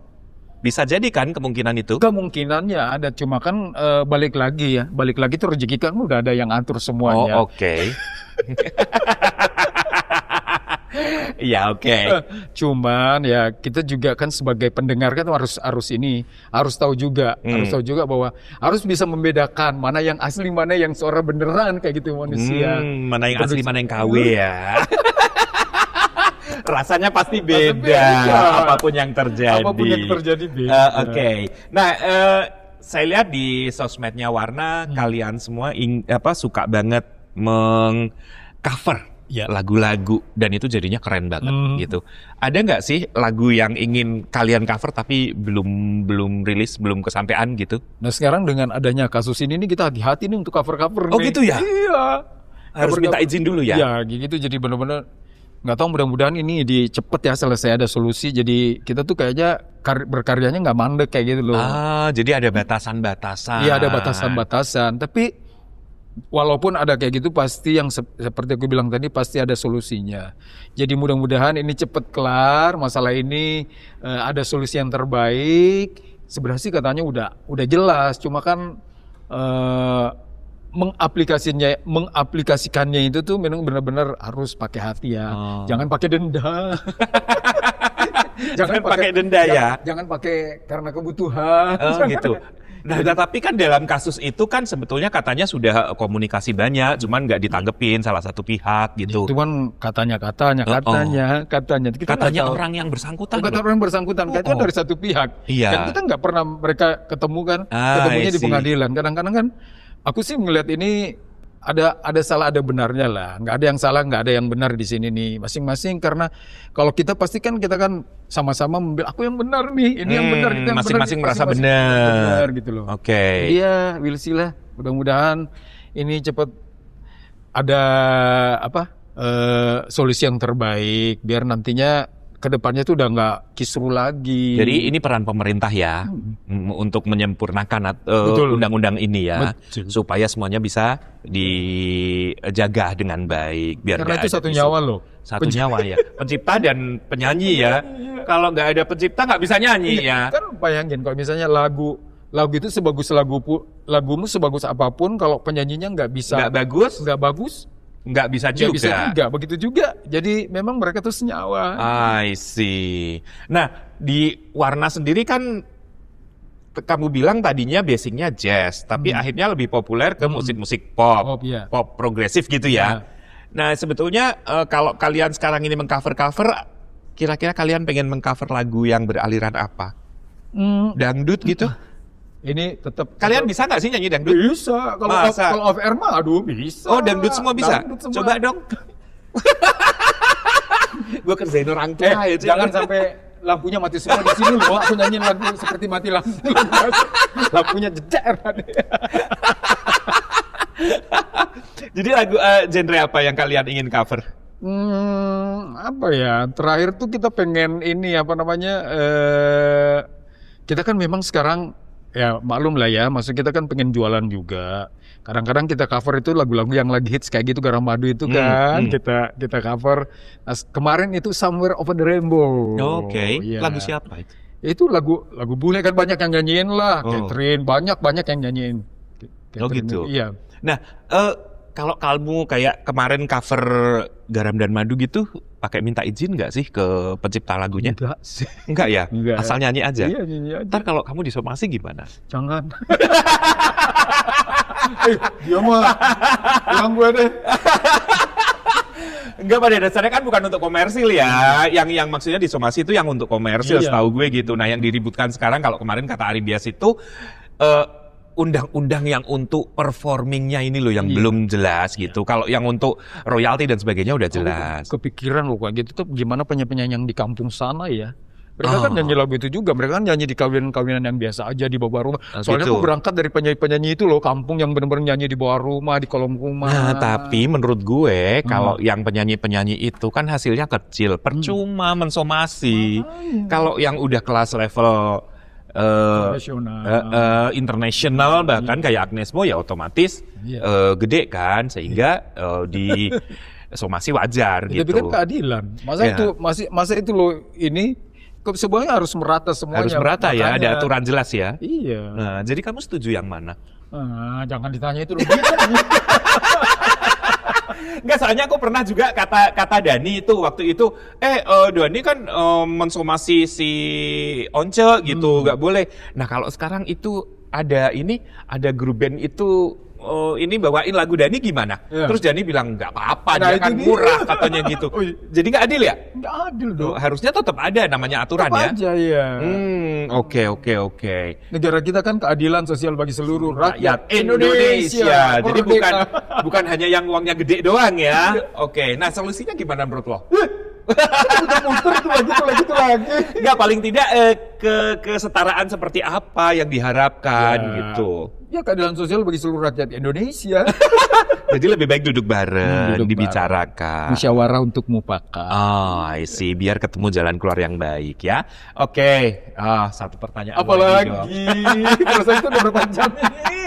Bisa jadi kan kemungkinan itu? Kemungkinannya ada, cuma kan balik lagi tuh rezeki kan udah ada yang atur semuanya. Oh, oke. Ya, oke. Cuman ya kita juga kan sebagai pendengar kan harus tahu juga, bahwa harus bisa membedakan mana yang asli, mana yang suara beneran kayak gitu manusia. Mana yang asli, mana yang KW ya. Rasanya pasti beda, beda. apapun yang terjadi. Apapun yang terjadi beda. Oke. Nah, saya lihat di sosmednya Warna, kalian semua suka banget meng-cover Ya. lagu-lagu, dan itu jadinya keren banget gitu. Ada nggak sih lagu yang ingin kalian cover tapi belum rilis, belum kesampaian gitu? Nah sekarang dengan adanya kasus ini nih kita hati-hati nih untuk cover-cover nih. Oh gitu ya? Iya. Harus minta izin dulu ya? Iya gitu, jadi benar-benar nggak tahu, mudah-mudahan ini cepet ya selesai, ada solusi. Jadi kita tuh kayaknya berkaryanya nggak mandek kayak gitu loh. Jadi ada batasan-batasan. Iya ada batasan-batasan, tapi walaupun ada kayak gitu pasti yang seperti aku bilang tadi pasti ada solusinya. Jadi mudah-mudahan ini cepet kelar masalah ini, ada solusi yang terbaik. Sebenarnya sih katanya udah jelas, cuma kan mengaplikasikannya itu tuh memang benar-benar harus pakai hati ya. Jangan pakai denda. Jangan pakai denda ya. Jangan pakai karena kebutuhan. Oh gitu. Nah, tapi kan dalam kasus itu kan sebetulnya katanya sudah komunikasi banyak, cuman nggak ditanggepin salah satu pihak gitu. Itu kan katanya. Kita Katanya nggak tahu. orang yang bersangkutan. Kata orang yang bersangkutan, katanya dari satu pihak. Iya. Kan kita nggak pernah mereka ketemu kan, ketemunya I di see. pengadilan. Kadang-kadang kan, aku sih ngelihat ini ada salah ada benarnya lah. Nggak ada yang salah, nggak ada yang benar di sini nih. Masing-masing, karena kalau kita pasti kan kita kan sama-sama membilang aku yang benar nih, ini yang benar, kita yang masing-masing benar, merasa benar gitu loh. Oke. Iya, we'll see lah. Mudah-mudahan ini cepat ada solusi yang terbaik biar nantinya kedepannya tuh udah nggak kisruh lagi. Jadi ini peran pemerintah ya untuk menyempurnakan undang-undang ini ya. Betul. Supaya semuanya bisa dijaga dengan baik. Biar Karena nggak itu ada satu isu. nyawa loh. Satu nyawa ya. Pencipta dan penyanyi ya. Kalau nggak ada pencipta nggak bisa nyanyi ya. Kan bayangin kalau misalnya lagu itu sebagus lagumu sebagus apapun, kalau penyanyinya nggak bagus, nggak bisa juga. Begitu juga. Jadi memang mereka tuh senyawa. I see. Nah, di Warna sendiri kan kamu bilang tadinya basicnya jazz, tapi akhirnya lebih populer ke musik-musik pop, Iya. pop progresif gitu ya. Nah, sebetulnya kalau kalian sekarang ini mengcover-cover, kira-kira kalian pengen mengcover lagu yang beraliran apa? Dangdut gitu? Ini tetap Kalian bisa nggak sih nyanyi dangdut? bisa. Masa? Kalau off air mah aduh bisa. Oh, dangdut semua bisa? Dangdut semua. Coba dong. Gue kerjain orang tua ya. Jangan sampai lampunya mati semua di sini loh. Aku nyanyiin lagu seperti mati lampu. Lampunya jeder. Jadi lagu genre apa yang kalian ingin cover? Apa ya? Terakhir tuh kita pengen ini kita kan memang sekarang ya maklum lah ya, maksud kita kan pengen jualan juga. Kadang-kadang kita cover itu lagu-lagu yang lagi hits kayak gitu, Garam Madu itu kan kita cover. Nah, kemarin itu Somewhere Over the Rainbow. Oke. Iya. Lagu siapa itu? Itu lagu bule kan banyak yang nyanyiin lah. Catherine banyak yang nyanyiin. Oh gitu. Iya. Nah, kalau kamu kayak kemarin cover Garam dan Madu gitu, pakai minta izin nggak sih ke pencipta lagunya? Enggak sih. Enggak ya? Enggak. Asal nyanyi aja? Iya, nyanyi aja. Ntar kalau kamu disomasi gimana? Jangan. Dia mah bilang gue deh. Enggak, pada dasarnya kan bukan untuk komersil ya. Yang maksudnya disomasi itu yang untuk komersil, Iya. setahu gue gitu. Nah, yang diributkan sekarang kalau kemarin kata Ari Bias itu undang-undang yang untuk performingnya ini loh yang belum jelas gitu. Kalau yang untuk royalti dan sebagainya udah jelas. Kepikiran loh kayak gitu tuh gimana penyanyi yang di kampung sana ya. Mereka kan nyanyi lagu itu juga. Mereka kan nyanyi di kawinan-kawinan yang biasa aja di bawah rumah. Soalnya gitu. aku berangkat dari penyanyi-penyanyi itu loh, kampung yang benar-benar nyanyi di bawah rumah, di kolong rumah. Nah, tapi menurut gue kalau yang penyanyi-penyanyi itu kan hasilnya kecil, percuma mensomasi. Kalau yang udah kelas level internasional bahkan kayak Agnes Mo ya otomatis gede kan, sehingga di somasi wajar Ya, gitu. tapi kan keadilan. Masa itu loh ini semuanya harus merata semuanya. Harus merata ya, ada Makanya- aturan jelas ya. Iya. Nah, jadi kamu setuju yang mana? Jangan ditanya itu loh. Enggak, soalnya aku pernah juga kata Dani itu waktu itu, Dani kan mensomasi si Once gitu, nggak boleh. Nah kalau sekarang itu ada grup band itu ini bawain lagu Dani gimana? Iya. Terus Dani bilang nggak apa-apa, Nah, dia kan itu dia. murah katanya gitu. Oh, iya. Jadi nggak adil ya? Nggak adil dong. Harusnya tetap ada namanya aturan Tetap ya. aja ya. Oke. Negara kita kan keadilan sosial bagi seluruh Rakyat rakyat Indonesia. Jadi Merdeka. bukan hanya yang uangnya gede doang ya. Oke. Nah, solusinya gimana menurut lo? Udah muter itu lagi. Enggak, paling tidak kesetaraan seperti apa yang diharapkan gitu. Ya keadilan sosial bagi seluruh rakyat Indonesia. Jadi lebih baik duduk bareng, Duduk dibicarakan. Musyawarah untuk mufakat. I see. Biar ketemu jalan keluar yang baik ya. Oke. Satu pertanyaan Apalagi dong. proses itu udah berapa jam ini?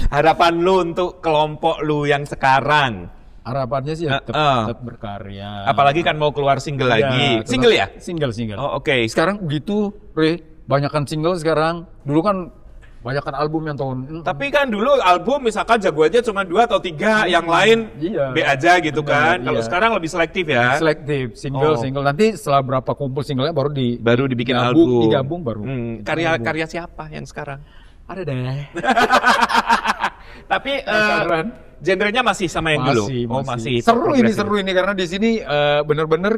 Harapan lu untuk kelompok lu yang sekarang. Harapannya sih ya tetap berkarya. Apalagi kan mau keluar single lagi. tetap- Single ya? Single. Oh, oke. Sekarang begitu, banyakan single sekarang. Dulu kan banyakan album yang tahun. Tapi kan dulu album misalkan jagoannya cuma 2 atau 3, yang lain Iya. B aja gitu kan. Benar, Kalau iya. sekarang lebih selektif ya. Selektif, single. Nanti setelah berapa kumpul singlenya baru Dibikin digabung, album. digabung baru. Karya siapa yang sekarang? Ada deh. Tapi Penasaran? genrenya masih sama yang dulu. Masih. Seru progresif. ini karena di sini bener-bener.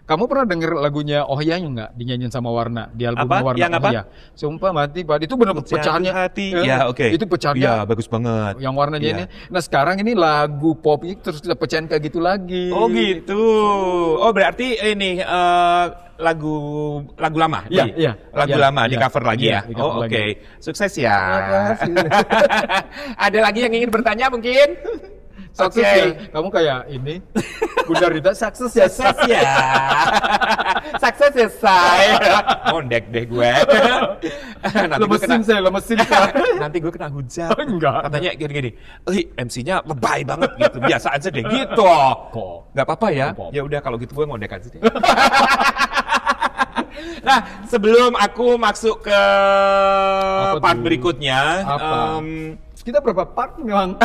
Kamu pernah denger lagunya Oh Ya nggak dinyanyiin sama Warna di album Apa? Warna? Yang apa? Oh Ya. Sumpah mati Pak. Itu bener pecahannya. Hati. Ya, oke. Itu pecahannya. Ya, bagus banget. Yang warnanya Iya. ini. Nah sekarang ini lagu pop itu terus kita pecahin kayak gitu lagi. Oh gitu. Oh berarti ini lagu lama. Iya. Lagu Iya, lama di iya. cover lagi Iya, ya. di cover Oh oke. lagi. Sukses ya. Makasih. Ada lagi yang ingin bertanya mungkin? Sukses Oke. ya. Kamu kayak ini. Bunda Rita sukses ya. Sukses ya. Sukses ya say. Mondek deh gue. Lemesin saya. Nanti gue kena hujat. Enggak. Katanya gini-gini. MC-nya lebay banget gitu. Biasa aja deh gitu. Kok. Nggak apa-apa ya? Nggak apa-apa. Ya udah kalau gitu gue ngondek aja deh. Nah, sebelum aku masuk ke part tuh? berikutnya, Apa? Kita berapa part memang?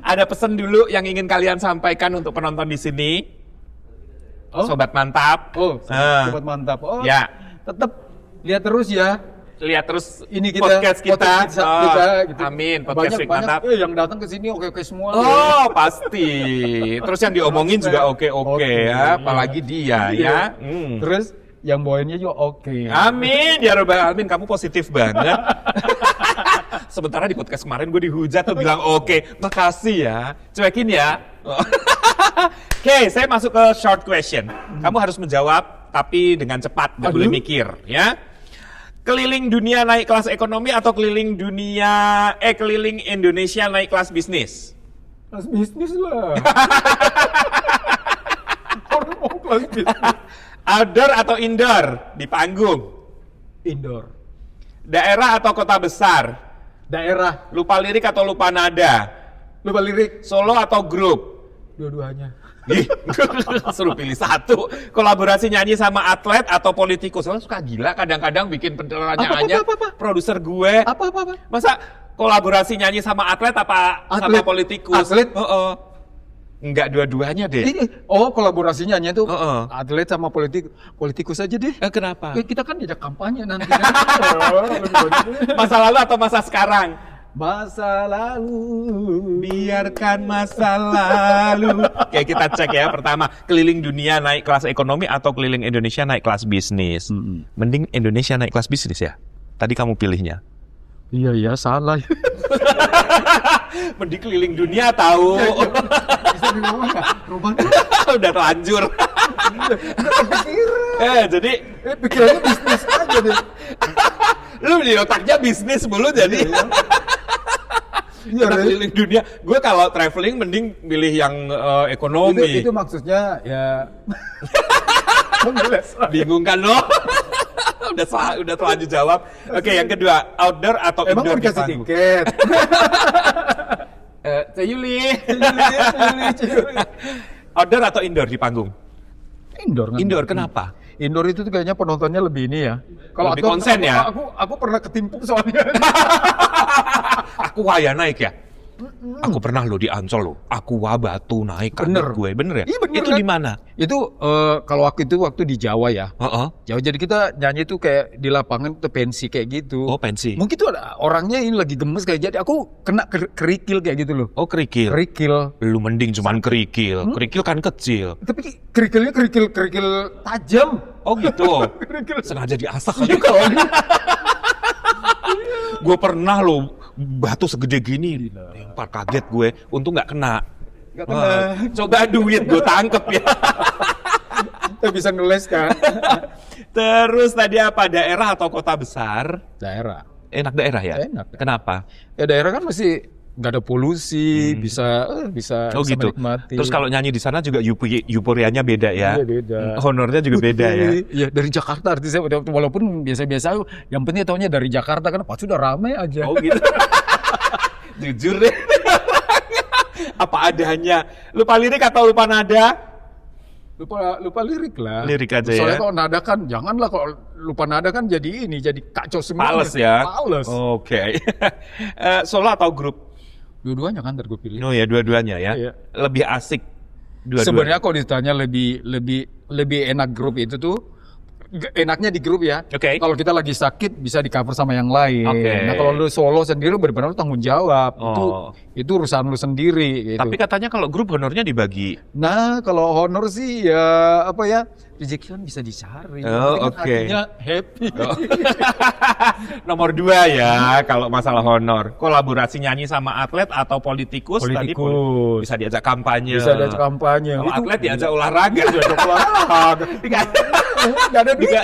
ada pesan dulu yang ingin kalian sampaikan untuk penonton di sini. Oh? Sobat mantap. Sobat mantap. Oh, Ya. tetap lihat terus ya. Lihat terus Ini kita podcast kita. gitu. Amin, podcast Week banyak mantap. yang datang ke sini oke semua. Oh, pasti. Terus yang diomongin juga oke Oke, ya, iya. apalagi dia ya. Terus yang bawainnya juga oke. Amin, ya Rabbal Alamin, kamu positif banget. Sementara di podcast kemarin gue dihujat tuh bilang oke, makasih ya, cuekin ya. Oke, saya masuk ke short question. Kamu harus menjawab, tapi dengan cepat, nggak boleh mikir, ya. Keliling dunia naik kelas ekonomi atau keliling Indonesia naik kelas bisnis? Kelas bisnis lah. Orang mau kelas bisnis. Outdoor atau indoor di panggung? Indoor. Daerah atau kota besar? Daerah. Lupa lirik atau lupa nada? Lupa lirik. Solo atau grup? Dua-duanya. Ih, suruh pilih satu. Kolaborasi nyanyi sama atlet atau politikus? Soalnya suka gila kadang-kadang bikin pertanyaannya. Apa? Produser gue. Apa? Masa kolaborasi nyanyi sama atlet apa sama Atlet. politikus? Atlet? Enggak dua-duanya deh. Kolaborasinya tuh Heeh. atlet sama politikus aja deh. Kenapa? Kita kan diajak kampanye nanti. Masa lalu atau masa sekarang? Masa lalu. Biarkan masa lalu. Oke, kita cek ya. Pertama, keliling dunia naik kelas ekonomi atau keliling Indonesia naik kelas bisnis? Mending Indonesia naik kelas bisnis ya. Tadi kamu pilihnya. Iya salah. Mending keliling dunia tahu. Bisa dirubah nggak? Rubah. Udah terlanjur. Jadi Pikirannya bisnis aja deh. lu di otaknya bisnis mulu jadi. Iya, Kita keliling dunia. Gue kalau traveling mending milih yang ekonomi. itu maksudnya ya. Bingung kan lo? udah terlanjur jawab. Oke, yang kedua, outdoor atau Emang indoor mau di dikasih panggung? tiket? Ceyuli. Outdoor atau indoor di panggung? Indoor kan? Indoor, kenapa? Indoor itu tuh kayaknya penontonnya lebih ini ya. Lebih konsen ya? Aku pernah ketimpuk soalnya. Aku waya naik ya? Aku pernah lo di Ancol lo. Aku batu naik kaget gue. Bener ya? Iya, bener Itu kan? di mana? Itu kalau aku itu waktu di Jawa ya. Jawa, jadi kita nyanyi tuh kayak di lapangan tuh pensi kayak gitu. Oh, pensi. Mungkin tuh ada orangnya ini lagi gemes kayak, jadi aku kena kerikil kayak gitu loh. Oh, kerikil. Kerikil. Lu mending cuman kerikil. Kerikil kan kecil. Tapi kerikilnya kerikil tajam. Oh gitu. Kerikil. Sengaja diasah kali kalau gue pernah lo batu segede gini, lempar kaget gue, untung nggak kena. Nggak kena. Wah, coba duit gue tangkep ya. Kita bisa ngeles kan. Terus tadi apa, daerah atau kota besar? Daerah. Enak daerah ya? Enak. Kenapa? Ya daerah kan masih nggak ada polusi, bisa Oh bisa gitu. menikmati. Terus kalau nyanyi di sana juga euforianya beda ya? Iya, beda. Honornya juga beda ya? Iya, dari Jakarta artisnya walaupun biasa-biasa, yang penting taunya dari Jakarta kan pas sudah rame aja. Oh gitu. Jujur deh. Apa adanya? Lupa lirik atau lupa nada? Lupa lirik lah. Lirik aja Soalnya ya? kalau nada kan, janganlah kalau lupa nada kan jadi kacau semua. Males ya? Males. Oke. Solo atau grup? Dua-duanya kan gue pilih. Oh ya, dua-duanya ya. Iya. Lebih asik dua-duanya. Sebenarnya kalau ditanya lebih enak grup itu tuh, enaknya di grup ya. Oke. Kalau kita lagi sakit bisa di cover sama yang lain. Oke. Nah kalau lu solo sendiri benar-benar lu tanggung jawab. Oh. Itu urusan lu sendiri. Gitu. Tapi katanya kalau grup honornya dibagi. Nah kalau honor sih ya apa ya, rezeki kan bisa dicari. Oh, Yang penting kan oke. hatinya happy. Nomor 2 ya, kalau masalah honor. Kolaborasi nyanyi sama atlet atau politikus. Tadi Politikus. bisa diajak kampanye. Bisa ada kampanye. Kalau Itu- atlet diajak olahraga. diajak olahraga. Nggak ada duitnya.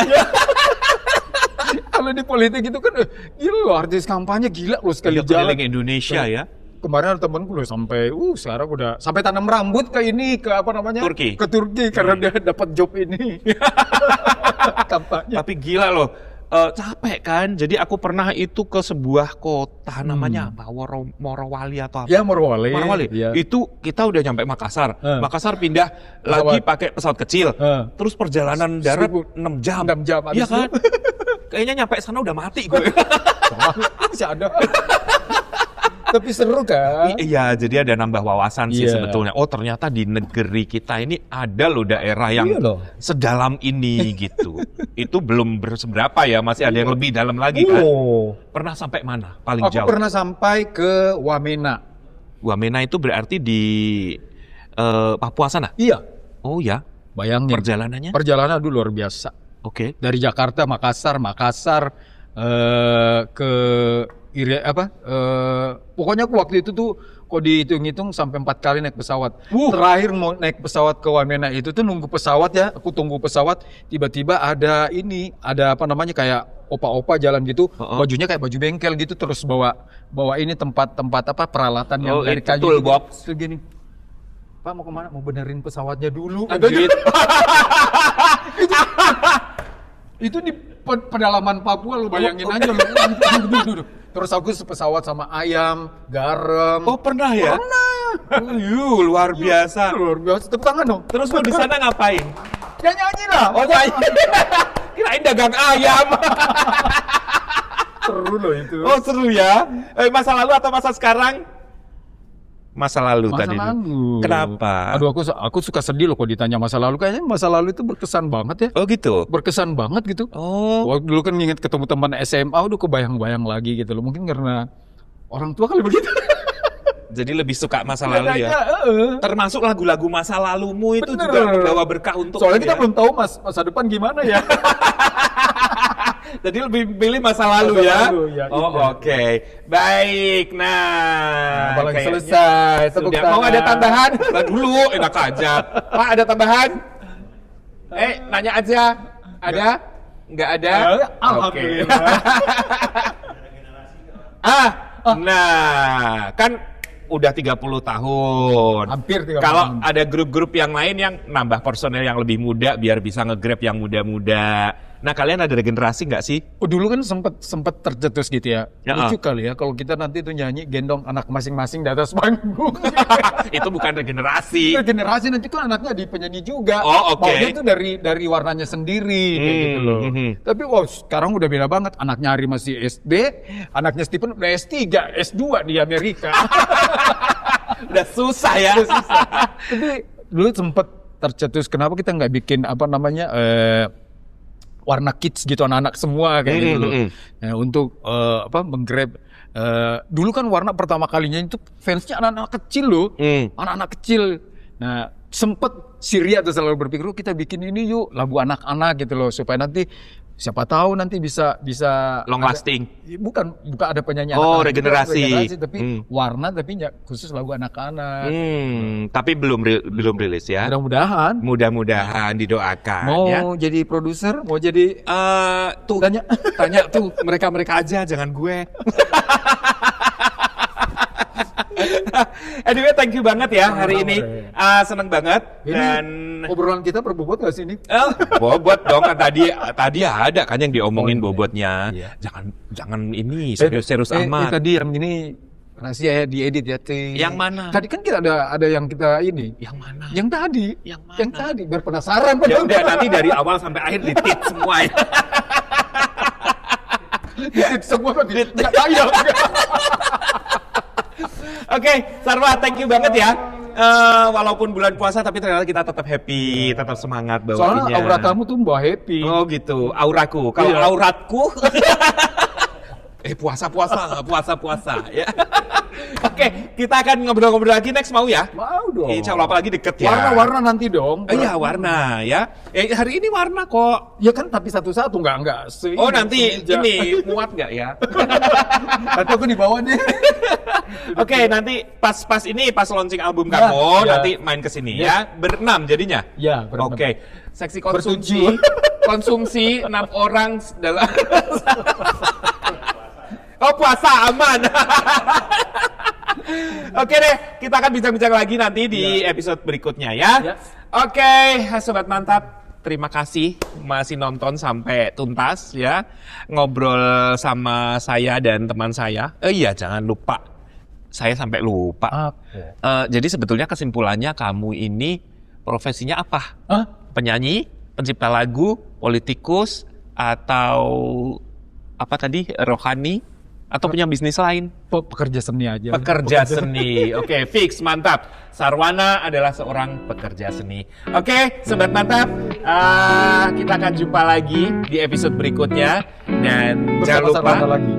Kalau di politik itu kan gila loh, artis kampanye gila loh sekali Dia jalan. keliling Indonesia ya. Kemarin ada temenku loh sampai sekarang udah sampai tanam rambut ke ini, ke apa namanya? Turki. Ke Turki karena dia dapat job ini. Kampanye. Tapi gila loh, capek kan. Jadi aku pernah itu ke sebuah kota namanya apa? Morowali atau apa? Ya Morowali. Morowali. Ya. Itu kita udah nyampe Makassar. Makassar pindah Pesawat. lagi pakai pesawat kecil. Terus perjalanan darat 6 jam. 6 jam. Iya Habis kan? itu Kayaknya nyampe sana udah mati gue. masih ada. Tapi seru kan? Iya, jadi ada nambah wawasan sih Iya. sebetulnya. Oh, ternyata di negeri kita ini ada loh daerah yang Iya loh. sedalam ini gitu. Itu belum seberapa ya, masih ada yang lebih dalam lagi kan. Pernah sampai mana paling Aku jauh? pernah sampai ke Wamena. Wamena itu berarti di Papua sana? Iya. Oh ya, Bayangin. perjalanannya? Perjalanan dulu luar biasa. Oke. Dari Jakarta, Makassar ke pokoknya aku waktu itu tuh kok dihitung-hitung sampai 4 kali naik pesawat. Terakhir mau naik pesawat ke Wamena itu tuh nunggu pesawat ya, aku tunggu pesawat, tiba-tiba ada apa namanya kayak opa-opa jalan gitu, bajunya kayak baju bengkel gitu, terus bawa ini tempat apa peralatan yang dari kayu toolbox. Terus gini, Pak mau kemana? Mau benerin pesawatnya dulu. Anjir. Itu di pedalaman Papua lu bayangin aja lu. Terus aku sepesawat sama ayam, garam. Oh, pernah ya? Pernah. Luar biasa. Luar biasa. Tepuk tangan dong. Terus lu di sana ngapain? Ya nyanyi lah. Oh, nyanyi. Kirain dagang ayam. Seru loh itu. Oh, seru ya. Masa lalu atau masa sekarang? Masa lalu Masa tadi. lalu. Kenapa? Aduh aku suka sedih loh kalau ditanya masa lalu. Kayaknya masa lalu itu berkesan banget ya. Oh gitu. Berkesan banget gitu. Oh. Waktu dulu kan nginget ketemu teman SMA, udah kebayang-bayang lagi gitu loh. Mungkin karena orang tua kali begitu. Jadi lebih suka masa lalu ya. Kayaknya, Termasuk lagu-lagu masa lalumu itu Bener. juga membawa berkah untuk Soalnya kita belum tahu masa depan gimana ya. Jadi lebih pilih masa lalu Masa ya. lalu, ya, Oh iya. oke. Baik. Nah, Apalagi kayaknya selesai. Tepuk sudah. tangan. Mau ada tambahan? Lah dulu enak aja. Pak ada tambahan? Nanya aja. Ada? Nggak ada? Oke. Nah, kan udah 30 tahun. Hampir 30 Kalau tahun. ada grup-grup yang lain yang nambah personel yang lebih muda biar bisa nge-grab yang muda-muda. Nah, kalian ada regenerasi nggak sih? Oh, dulu kan sempet tercetus gitu ya. Ya, Lucu kali ya kalau kita nanti tuh nyanyi gendong anak masing-masing di atas panggung. Itu bukan regenerasi. Generasi nanti kan anaknya di penyanyi juga. Oh, oke. Maunya tuh dari warnanya sendiri kayak gitu loh. Tapi sekarang udah beda banget. Anaknya Ari masih SD, anaknya Stephen udah S3, S2 di Amerika. Udah susah ya. Tapi dulu sempet tercetus kenapa kita nggak bikin apa namanya warna kids gitu anak-anak semua kayak gitu loh. Nah, untuk menggrab dulu kan warna pertama kalinya itu fansnya anak-anak kecil loh. Anak-anak kecil. Nah, sempet Syria tuh selalu berpikir kita bikin ini yuk lagu anak-anak gitu loh supaya nanti siapa tahu nanti bisa Long lasting. Bukan ada penyanyi Oh, anak-anak regenerasi. tapi warna tapi khusus lagu anak-anak. Tapi belum rilis ya. Mudah-mudahan Mudah-mudahan didoakan mau ya. jadi produser, mau jadi Tuh tanya tuh mereka aja, jangan gue. Anyway, thank you banget ya hari ini. Seneng banget dan obrolan kita berbobot gak sih ini? bobot dong kan tadi ada kan yang diomongin bobotnya. Iya. Jangan ini serius-serius amat. Tadi yang ini rahasia ya diedit ya. Yang mana? Tadi kan kita ada yang kita ini. Yang mana? Yang tadi. Yang mana? Yang tadi biar penasaran. Ya udah nanti dari awal sampai akhir ditit semua ya. Diedit semua kok nggak tayang. Oke, Sarwa, thank you banget ya. Walaupun bulan puasa tapi ternyata kita tetap happy, tetap semangat bawaannya. Soalnya aura kamu tuh mbak happy. Oh gitu, auraku. Kalau Iya. auratku puasa ya. Oke, kita akan ngobrol-ngobrol lagi next mau ya? Mau dong. Insya Allah apalagi deket ya. Warna-warna nanti dong. Iya, warna ya. Hari ini warna kok. Ya kan tapi satu-satu nggak. Oh nanti ini muat nggak ya? Nanti aku dibawa deh. Oke, nanti pas launching album Ya, kamu ya. nanti main ke sini ya. Berenam jadinya. Ya, berenam. Oke. Seksi konsumsi 6 orang dalam Oh, puasa aman. Oke deh, kita akan bincang-bincang lagi nanti di episode berikutnya ya. Ya. Oke, Sobat Mantap. Terima kasih masih nonton sampai tuntas ya. Ngobrol sama saya dan teman saya. Iya, jangan lupa. Saya sampai lupa. Jadi sebetulnya kesimpulannya kamu ini profesinya apa? Penyanyi, pencipta lagu, politikus, atau apa tadi? Rohani? Atau punya bisnis lain? Pekerja seni aja. Pekerja seni. Oke, fix, mantap. Sarwana adalah seorang pekerja seni. Oke, Sobat Mantap, kita akan jumpa lagi di episode berikutnya. Dan jangan lupa Sarwana lagi.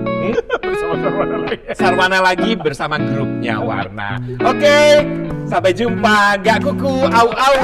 Bersama Sarwana lagi. Sarwana lagi bersama grupnya Warna. Oke, sampai jumpa. Gak kuku, au au.